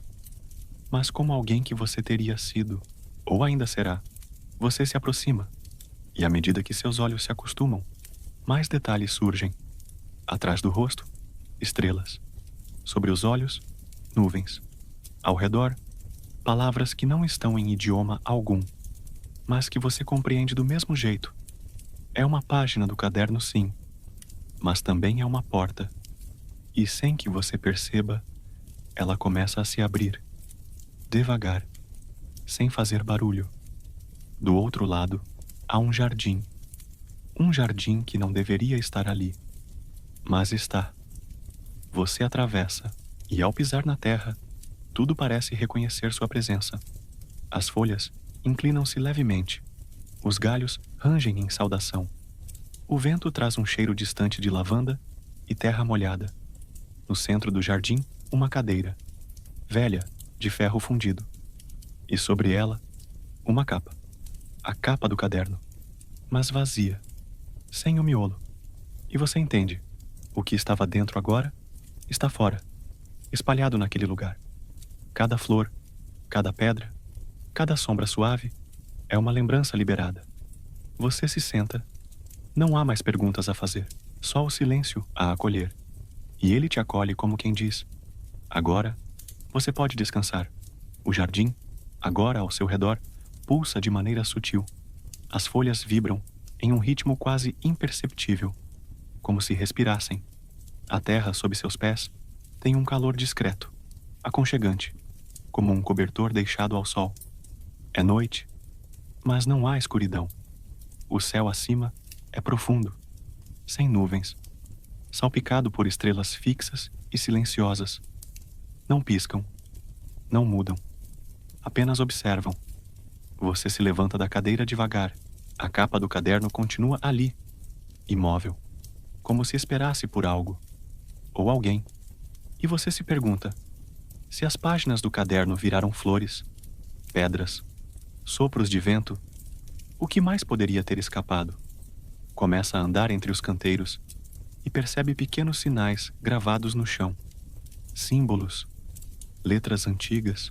mas como alguém que você teria sido, ou ainda será. Você se aproxima, e à medida que seus olhos se acostumam, mais detalhes surgem. Atrás do rosto estrelas. Sobre os olhos, nuvens. Ao redor, palavras que não estão em idioma algum, mas que você compreende do mesmo jeito. É uma página do caderno, sim, mas também é uma porta. E sem que você perceba, ela começa a se abrir, devagar, sem fazer barulho. Do outro lado, há um jardim. Um jardim que não deveria estar ali, mas está. Você atravessa, e ao pisar na terra, tudo parece reconhecer sua presença. As folhas inclinam-se levemente. Os galhos rangem em saudação. O vento traz um cheiro distante de lavanda e terra molhada. No centro do jardim, uma cadeira, velha, de ferro fundido. E sobre ela, uma capa. A capa do caderno, mas vazia, sem o miolo. E você entende. O que estava dentro agora está fora, espalhado naquele lugar. Cada flor, cada pedra, cada sombra suave é uma lembrança liberada. Você se senta. Não há mais perguntas a fazer, só o silêncio a acolher. E ele te acolhe como quem diz: agora você pode descansar. O jardim, agora ao seu redor, pulsa de maneira sutil. As folhas vibram em um ritmo quase imperceptível, como se respirassem. A terra sob seus pés tem um calor discreto, aconchegante, como um cobertor deixado ao sol. É noite, mas não há escuridão. O céu acima é profundo, sem nuvens, salpicado por estrelas fixas e silenciosas. Não piscam, não mudam, apenas observam. Você se levanta da cadeira devagar. A capa do caderno continua ali, imóvel, como se esperasse por algo, ou alguém. E você se pergunta: se as páginas do caderno viraram flores, pedras, sopros de vento, o que mais poderia ter escapado? Começa a andar entre os canteiros e percebe pequenos sinais gravados no chão. Símbolos, letras antigas.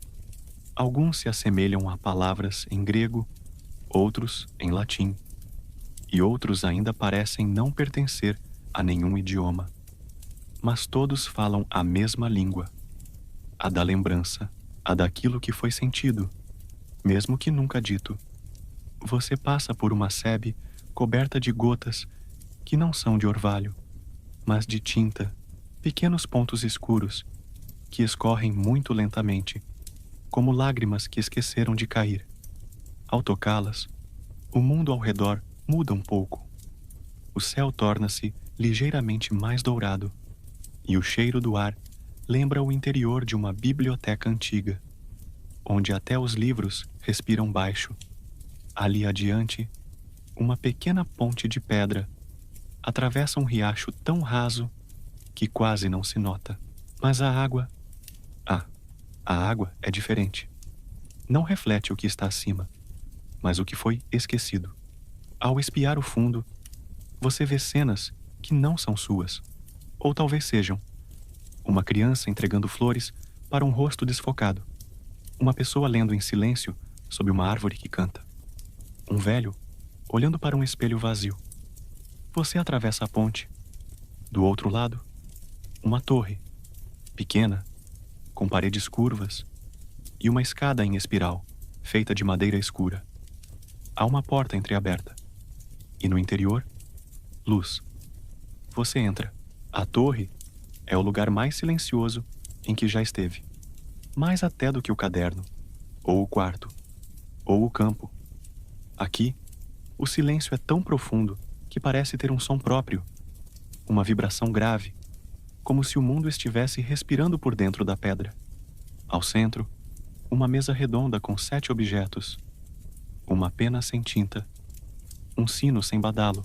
Alguns se assemelham a palavras em grego, outros em latim, e outros ainda parecem não pertencer a nenhum idioma. Mas todos falam a mesma língua, a da lembrança, a daquilo que foi sentido, mesmo que nunca dito. Você passa por uma sebe coberta de gotas que não são de orvalho, mas de tinta, pequenos pontos escuros que escorrem muito lentamente, como lágrimas que esqueceram de cair. Ao tocá-las, o mundo ao redor muda um pouco. O céu torna-se ligeiramente mais dourado, e o cheiro do ar lembra o interior de uma biblioteca antiga, onde até os livros respiram baixo. Ali adiante, uma pequena ponte de pedra atravessa um riacho tão raso que quase não se nota. Mas a água é diferente. Não reflete o que está acima, mas o que foi esquecido. Ao espiar o fundo, você vê cenas que não são suas, ou talvez sejam. Uma criança entregando flores para um rosto desfocado. Uma pessoa lendo em silêncio sob uma árvore que canta. Um velho olhando para um espelho vazio. Você atravessa a ponte. Do outro lado, uma torre, pequena, com paredes curvas e uma escada em espiral, feita de madeira escura. Há uma porta entreaberta. E no interior, luz. Você entra. A torre é o lugar mais silencioso em que já esteve. Mais até do que o caderno, ou o quarto, ou o campo. Aqui, o silêncio é tão profundo que parece ter um som próprio, uma vibração grave, como se o mundo estivesse respirando por dentro da pedra. Ao centro, uma mesa redonda com 7 objetos, uma pena sem tinta, um sino sem badalo,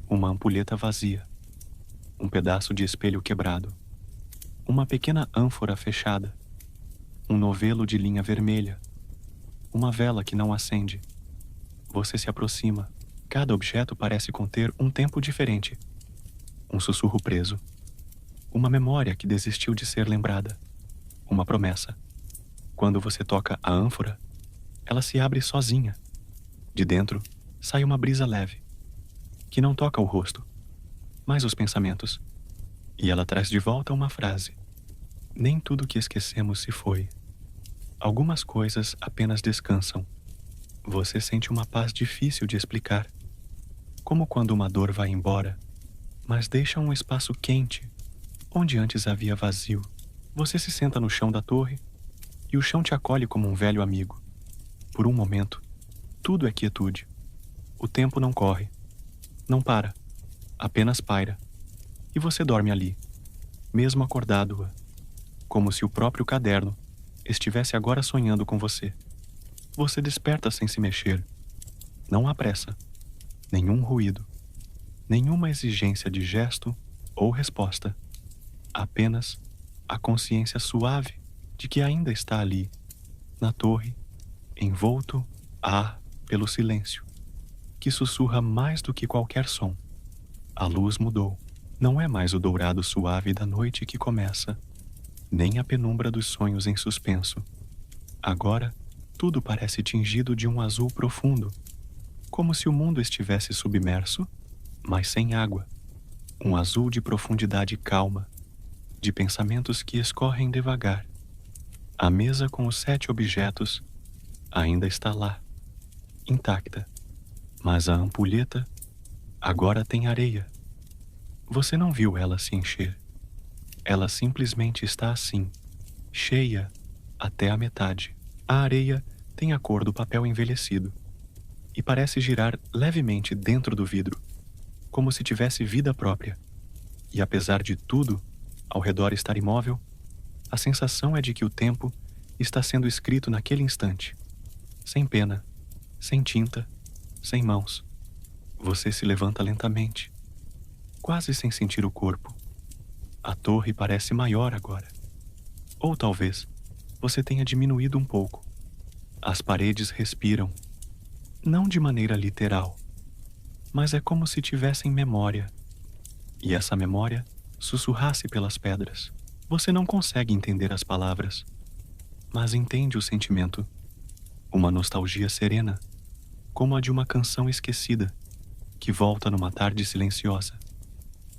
uma ampulheta vazia, um pedaço de espelho quebrado, uma pequena ânfora fechada, um novelo de linha vermelha, uma vela que não acende. Você se aproxima. Cada objeto parece conter um tempo diferente. Um sussurro preso. Uma memória que desistiu de ser lembrada. Uma promessa. Quando você toca a ânfora, ela se abre sozinha. De dentro, sai uma brisa leve, que não toca o rosto, mas os pensamentos. E ela traz de volta uma frase: nem tudo que esquecemos se foi. Algumas coisas apenas descansam. Você sente uma paz difícil de explicar, como quando uma dor vai embora, mas deixa um espaço quente, onde antes havia vazio. Você se senta no chão da torre, e o chão te acolhe como um velho amigo. Por um momento, tudo é quietude. O tempo não corre, não para, apenas paira. E você dorme ali, mesmo acordado, como se o próprio caderno estivesse agora sonhando com você. Você desperta sem se mexer. Não há pressa, nenhum ruído, nenhuma exigência de gesto ou resposta. Apenas a consciência suave de que ainda está ali, na torre, envolto pelo silêncio, que sussurra mais do que qualquer som. A luz mudou. Não é mais o dourado suave da noite que começa, nem a penumbra dos sonhos em suspenso. Agora, tudo parece tingido de um azul profundo, como se o mundo estivesse submerso, mas sem água. Um azul de profundidade calma, de pensamentos que escorrem devagar. A mesa com os 7 objetos ainda está lá, intacta, mas a ampulheta agora tem areia. Você não viu ela se encher. Ela simplesmente está assim, cheia até a metade. A areia tem a cor do papel envelhecido e parece girar levemente dentro do vidro, como se tivesse vida própria. E apesar de tudo ao redor estar imóvel, a sensação é de que o tempo está sendo escrito naquele instante, sem pena, sem tinta, sem mãos. Você se levanta lentamente, quase sem sentir o corpo. A torre parece maior agora. Ou talvez você tenha diminuído um pouco. As paredes respiram, não de maneira literal, mas é como se tivessem memória. E essa memória sussurrasse pelas pedras. Você não consegue entender as palavras, mas entende o sentimento. Uma nostalgia serena, como a de uma canção esquecida, que volta numa tarde silenciosa.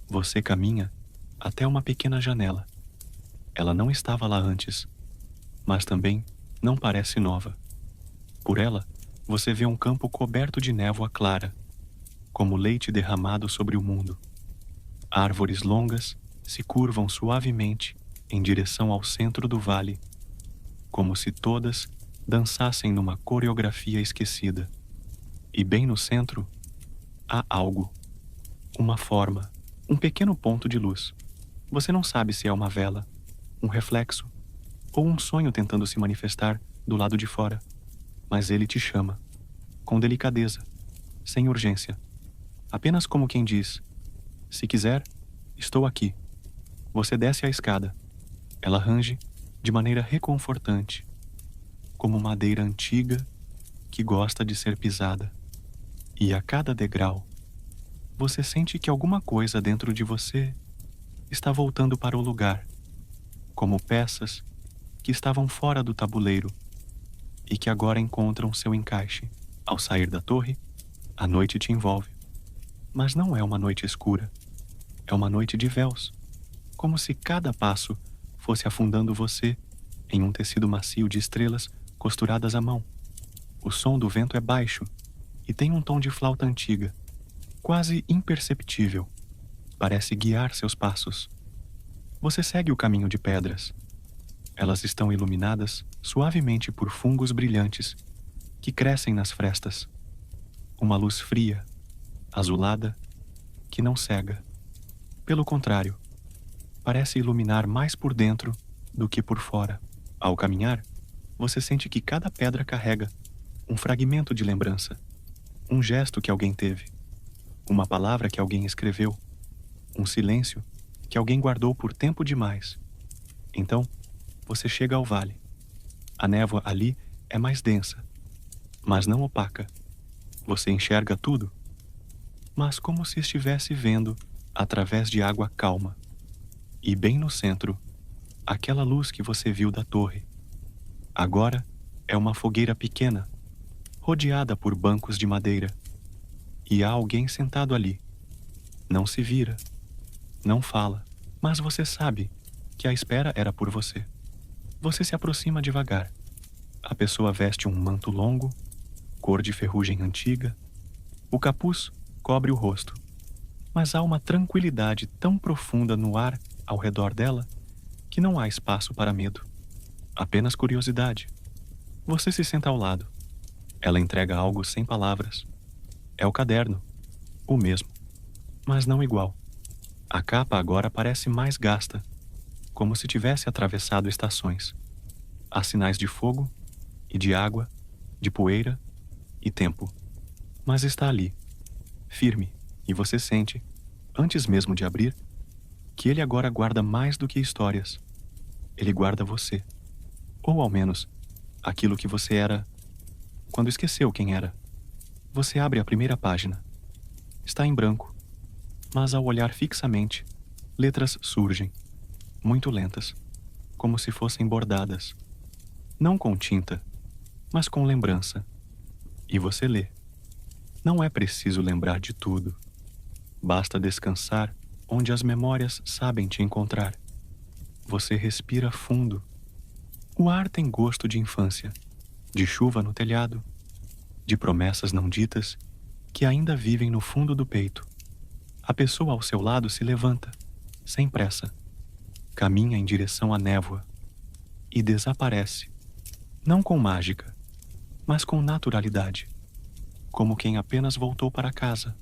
Você caminha até uma pequena janela. Ela não estava lá antes, mas também não parece nova. Por ela, você vê um campo coberto de névoa clara, como leite derramado sobre o mundo. Árvores longas se curvam suavemente em direção ao centro do vale, como se todas dançassem numa coreografia esquecida. E bem no centro, há algo, uma forma, um pequeno ponto de luz. Você não sabe se é uma vela, um reflexo ou um sonho tentando se manifestar do lado de fora, mas ele te chama, com delicadeza, sem urgência, apenas como quem diz: se quiser, estou aqui. Você desce a escada. Ela range de maneira reconfortante, como madeira antiga que gosta de ser pisada. E a cada degrau, você sente que alguma coisa dentro de você está voltando para o lugar, como peças que estavam fora do tabuleiro e que agora encontram seu encaixe. Ao sair da torre, a noite te envolve. Mas não é uma noite escura. É uma noite de véus, como se cada passo fosse afundando você em um tecido macio de estrelas costuradas à mão. O som do vento é baixo e tem um tom de flauta antiga, quase imperceptível. Parece guiar seus passos. Você segue o caminho de pedras. Elas estão iluminadas suavemente por fungos brilhantes que crescem nas frestas. Uma luz fria, azulada, que não cega. Pelo contrário, parece iluminar mais por dentro do que por fora. Ao caminhar, você sente que cada pedra carrega um fragmento de lembrança, um gesto que alguém teve, uma palavra que alguém escreveu, um silêncio que alguém guardou por tempo demais. Então, você chega ao vale. A névoa ali é mais densa, mas não opaca. Você enxerga tudo, mas como se estivesse vendo através de água calma. E bem no centro, aquela luz que você viu da torre. Agora é uma fogueira pequena, rodeada por bancos de madeira. E há alguém sentado ali. Não se vira, não fala, Mas você sabe que a espera era por você. Você se aproxima devagar. A pessoa veste um manto longo, cor de ferrugem antiga. O capuz cobre o rosto. Mas há uma tranquilidade tão profunda no ar ao redor dela que não há espaço para medo. Apenas curiosidade. Você se senta ao lado. Ela entrega algo sem palavras. É o caderno. O mesmo. Mas não igual. A capa agora parece mais gasta, como se tivesse atravessado estações. Há sinais de fogo e de água, de poeira e tempo. Mas está ali, firme, e você sente, antes mesmo de abrir, que ele agora guarda mais do que histórias. Ele guarda você. Ou ao menos, aquilo que você era quando esqueceu quem era. Você abre a primeira página. Está em branco, mas ao olhar fixamente, letras surgem, muito lentas, como se fossem bordadas. Não com tinta, mas com lembrança. E você lê. Não é preciso lembrar de tudo. Basta descansar onde as memórias sabem te encontrar. Você respira fundo. O ar tem gosto de infância, de chuva no telhado, de promessas não ditas que ainda vivem no fundo do peito. A pessoa ao seu lado se levanta, sem pressa, caminha em direção à névoa e desaparece, não com mágica, mas com naturalidade, como quem apenas voltou para casa.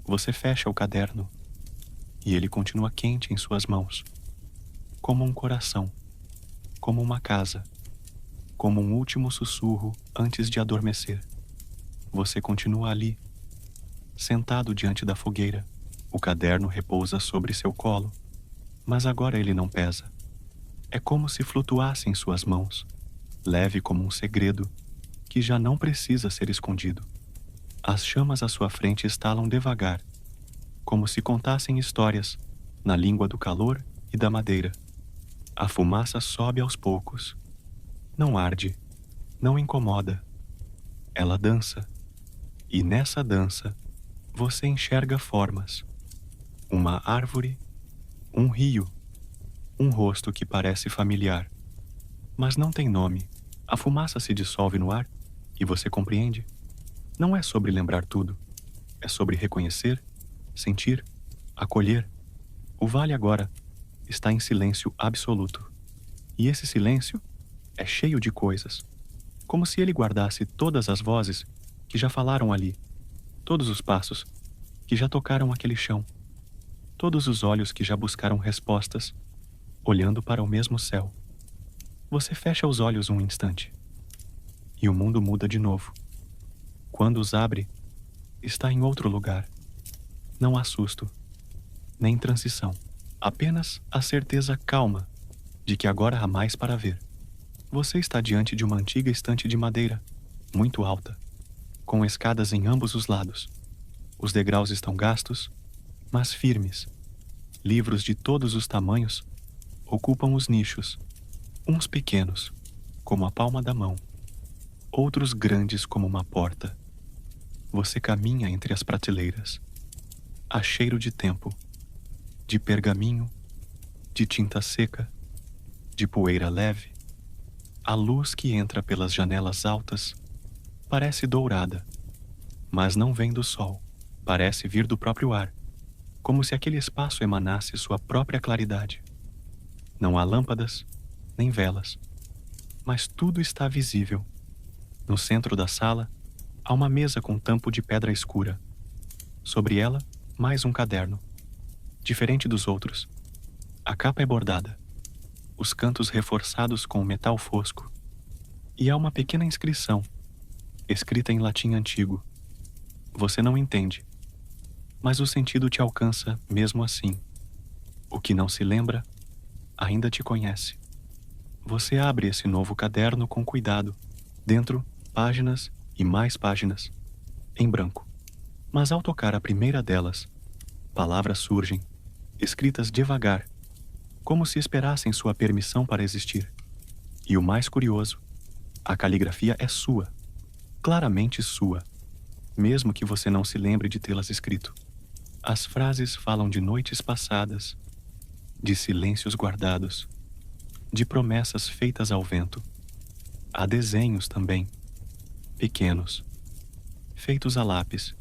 Você fecha o caderno e ele continua quente em suas mãos, como um coração, como uma casa, como um último sussurro antes de adormecer. Você continua ali, sentado diante da fogueira. O caderno repousa sobre seu colo, mas agora ele não pesa. É como se flutuasse em suas mãos, leve como um segredo que já não precisa ser escondido. As chamas à sua frente estalam devagar, como se contassem histórias na língua do calor e da madeira. A fumaça sobe aos poucos. Não arde, não incomoda. Ela dança. E nessa dança, você enxerga formas. Uma árvore, um rio, um rosto que parece familiar. Mas não tem nome. A fumaça se dissolve no ar e você compreende. Não é sobre lembrar tudo. É sobre reconhecer, sentir, acolher. O vale agora está em silêncio absoluto. E esse silêncio é cheio de coisas. Como se ele guardasse todas as vozes que já falaram ali. Todos os passos que já tocaram aquele chão. Todos os olhos que já buscaram respostas, olhando para o mesmo céu. Você fecha os olhos um instante. E o mundo muda de novo. Quando os abre, está em outro lugar. Não há susto, nem transição. Apenas a certeza calma de que agora há mais para ver. Você está diante de uma antiga estante de madeira, muito alta, com escadas em ambos os lados. Os degraus estão gastos, mas firmes. Livros de todos os tamanhos ocupam os nichos, uns pequenos, como a palma da mão, outros grandes como uma porta. Você caminha entre as prateleiras. Há cheiro de tempo, de pergaminho, de tinta seca, de poeira leve. A luz que entra pelas janelas altas parece dourada, mas não vem do sol. Parece vir do próprio ar, como se aquele espaço emanasse sua própria claridade. Não há lâmpadas, nem velas, mas tudo está visível. No centro da sala, há uma mesa com tampo de pedra escura. Sobre ela, mais um caderno. Diferente dos outros, a capa é bordada, os cantos reforçados com metal fosco, e há uma pequena inscrição, escrita em latim antigo. Você não entende, mas o sentido te alcança mesmo assim. O que não se lembra, ainda te conhece. Você abre esse novo caderno com cuidado. Dentro, páginas e mais páginas, em branco. Mas ao tocar a primeira delas, palavras surgem, escritas devagar, como se esperassem sua permissão para existir. E o mais curioso, a caligrafia é sua, claramente sua, mesmo que você não se lembre de tê-las escrito. As frases falam de noites passadas, de silêncios guardados, de promessas feitas ao vento. Há desenhos também, pequenos, feitos a lápis,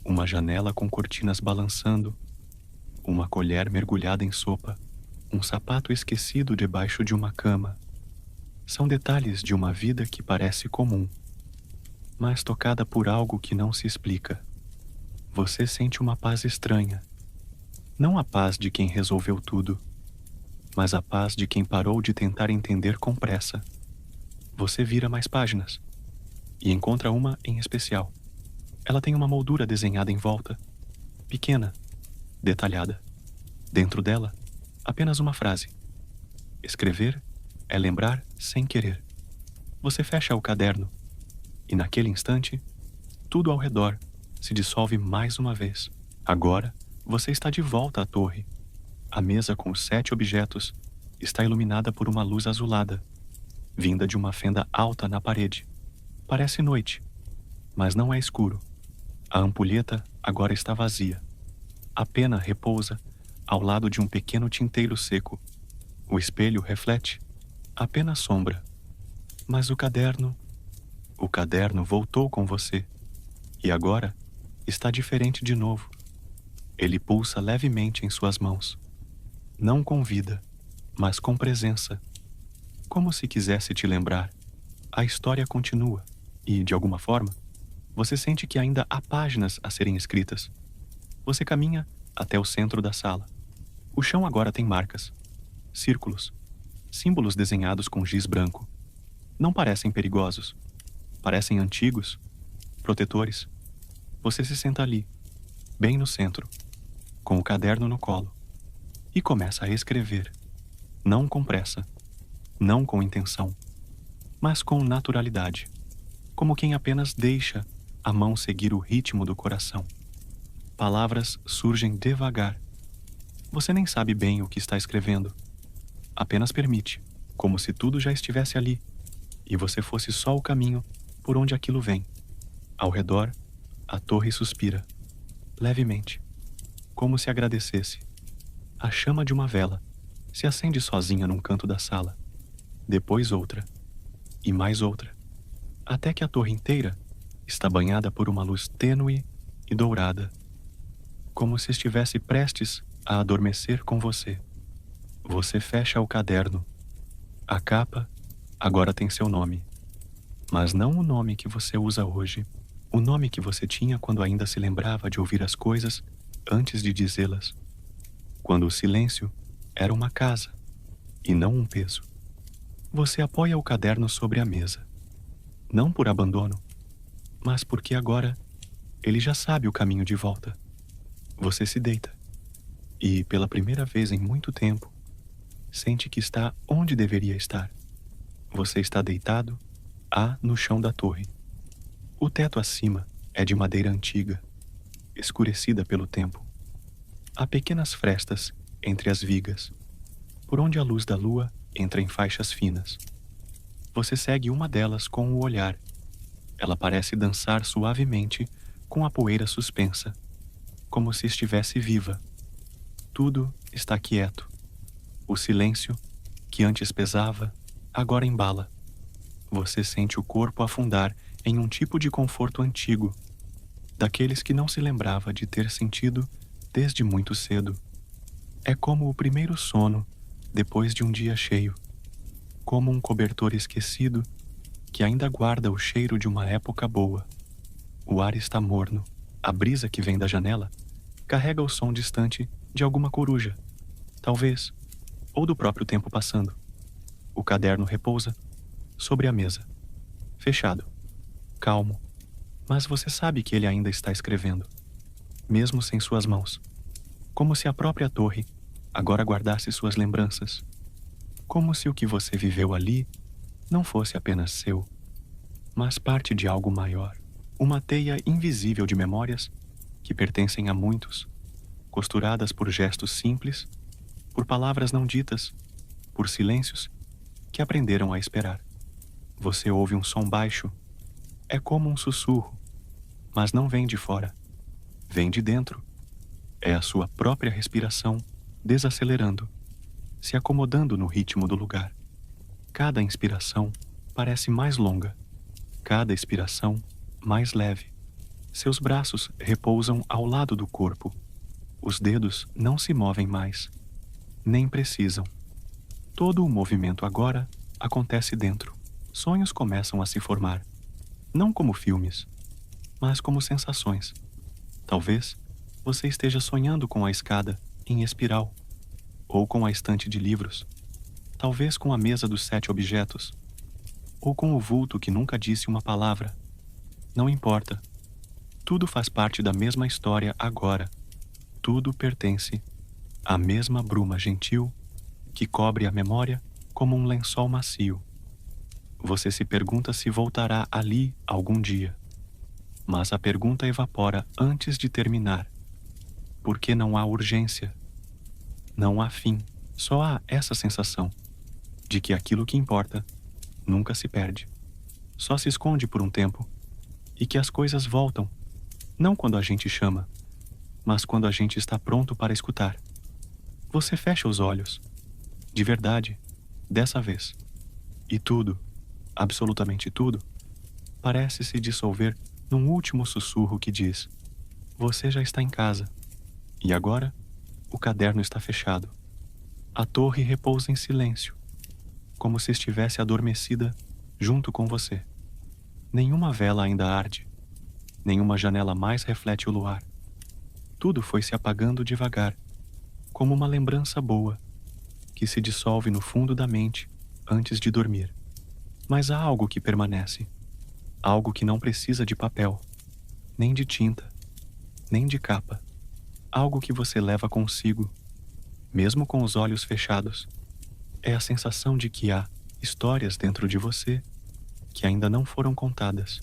uma janela com cortinas balançando, uma colher mergulhada em sopa, um sapato esquecido debaixo de uma cama. São detalhes de uma vida que parece comum, mas tocada por algo que não se explica. Você sente uma paz estranha, não a paz de quem resolveu tudo, mas a paz de quem parou de tentar entender com pressa. Você vira mais páginas e encontra uma em especial. Ela tem uma moldura desenhada em volta, pequena, detalhada. Dentro dela, apenas uma frase: escrever é lembrar sem querer. Você fecha o caderno e naquele instante, tudo ao redor se dissolve mais uma vez. Agora, você está de volta à torre. A mesa com os 7 objetos está iluminada por uma luz azulada, vinda de uma fenda alta na parede. Parece noite, mas não é escuro. A ampulheta agora está vazia. A pena repousa ao lado de um pequeno tinteiro seco. O espelho reflete apenas sombra. Mas o caderno voltou com você. E agora está diferente de novo. Ele pulsa levemente em suas mãos. Não com vida, mas com presença. Como se quisesse te lembrar. A história continua e, de alguma forma, você sente que ainda há páginas a serem escritas. Você caminha até o centro da sala. O chão agora tem marcas, círculos, símbolos desenhados com giz branco. Não parecem perigosos. Parecem antigos, protetores. Você se senta ali, bem no centro, com o caderno no colo, e começa a escrever. Não com pressa, não com intenção, mas com naturalidade, como quem apenas deixa a mão seguir o ritmo do coração. Palavras surgem devagar. Você nem sabe bem o que está escrevendo. Apenas permite, como se tudo já estivesse ali, e você fosse só o caminho por onde aquilo vem. Ao redor, a torre suspira, levemente, como se agradecesse. A chama de uma vela se acende sozinha num canto da sala. Depois outra, e mais outra, até que a torre inteira está banhada por uma luz tênue e dourada, como se estivesse prestes a adormecer com você. Você fecha o caderno. A capa agora tem seu nome, mas não o nome que você usa hoje, o nome que você tinha quando ainda se lembrava de ouvir as coisas antes de dizê-las, quando o silêncio era uma casa e não um peso. Você apoia o caderno sobre a mesa, não por abandono, mas porque agora ele já sabe o caminho de volta. Você se deita e, pela primeira vez em muito tempo, sente que está onde deveria estar. Você está deitado no chão da torre. O teto acima é de madeira antiga, escurecida pelo tempo. Há pequenas frestas entre as vigas, por onde a luz da lua entra em faixas finas. Você segue uma delas com o olhar. Ela parece dançar suavemente com a poeira suspensa, como se estivesse viva. Tudo está quieto. O silêncio, que antes pesava, agora embala. Você sente o corpo afundar em um tipo de conforto antigo, daqueles que não se lembrava de ter sentido desde muito cedo. É como o primeiro sono depois de um dia cheio, como um cobertor esquecido que ainda guarda o cheiro de uma época boa. O ar está morno. A brisa que vem da janela carrega o som distante de alguma coruja, talvez, ou do próprio tempo passando. O caderno repousa sobre a mesa, fechado, calmo, mas você sabe que ele ainda está escrevendo, mesmo sem suas mãos, como se a própria torre agora guardasse suas lembranças, como se o que você viveu ali não fosse apenas seu, mas parte de algo maior, uma teia invisível de memórias que pertencem a muitos, costuradas por gestos simples, por palavras não ditas, por silêncios que aprenderam a esperar. Você ouve um som baixo. É como um sussurro, mas não vem de fora. Vem de dentro. É a sua própria respiração desacelerando. se acomodando no ritmo do lugar. Cada inspiração parece mais longa, cada expiração mais leve. Seus braços repousam ao lado do corpo. Os dedos não se movem mais, nem precisam. Todo o movimento agora acontece dentro. Sonhos começam a se formar, não como filmes, mas como sensações. Talvez você esteja sonhando com a escada em espiral, ou com a estante de livros, talvez com a mesa dos 7 objetos, ou com o vulto que nunca disse uma palavra. Não importa. Tudo faz parte da mesma história agora. Tudo pertence à mesma bruma gentil que cobre a memória como um lençol macio. Você se pergunta se voltará ali algum dia, mas a pergunta evapora antes de terminar, porque não há urgência, não há fim, só há essa sensação de que aquilo que importa nunca se perde, só se esconde por um tempo, e que as coisas voltam, não quando a gente chama, mas quando a gente está pronto para escutar. Você fecha os olhos, de verdade, dessa vez, e tudo, absolutamente tudo, parece se dissolver num último sussurro que diz: você já está em casa. E agora, o caderno está fechado. A torre repousa em silêncio, como se estivesse adormecida junto com você. Nenhuma vela ainda arde, nenhuma janela mais reflete o luar. Tudo foi se apagando devagar, como uma lembrança boa, que se dissolve no fundo da mente antes de dormir. Mas há algo que permanece, algo que não precisa de papel, nem de tinta, nem de capa. Algo que você leva consigo, mesmo com os olhos fechados. É a sensação de que há histórias dentro de você que ainda não foram contadas,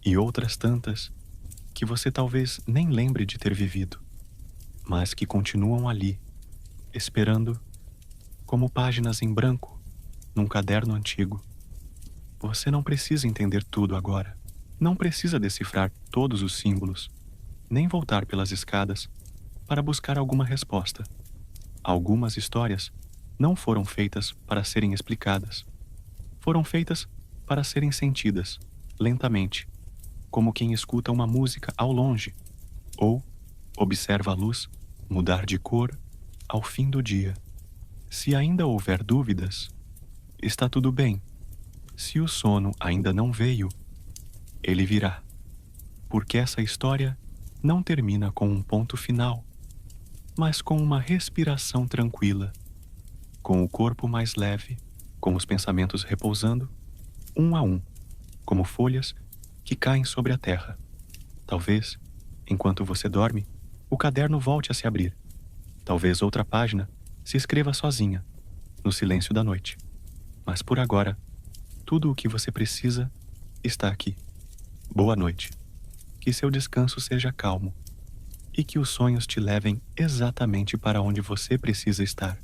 e outras tantas que você talvez nem lembre de ter vivido, mas que continuam ali, esperando, como páginas em branco num caderno antigo. Você não precisa entender tudo agora, não precisa decifrar todos os símbolos, nem voltar pelas escadas para buscar alguma resposta. Algumas histórias não foram feitas para serem explicadas. Foram feitas para serem sentidas, lentamente, como quem escuta uma música ao longe, ou observa a luz mudar de cor ao fim do dia. Se ainda houver dúvidas, está tudo bem. Se o sono ainda não veio, ele virá. Porque essa história não termina com um ponto final, mas com uma respiração tranquila, com o corpo mais leve, com os pensamentos repousando, um a um, como folhas que caem sobre a terra. Talvez, enquanto você dorme, o caderno volte a se abrir. Talvez outra página se escreva sozinha, no silêncio da noite. Mas por agora, tudo o que você precisa está aqui. Boa noite. Que seu descanso seja calmo e que os sonhos te levem exatamente para onde você precisa estar.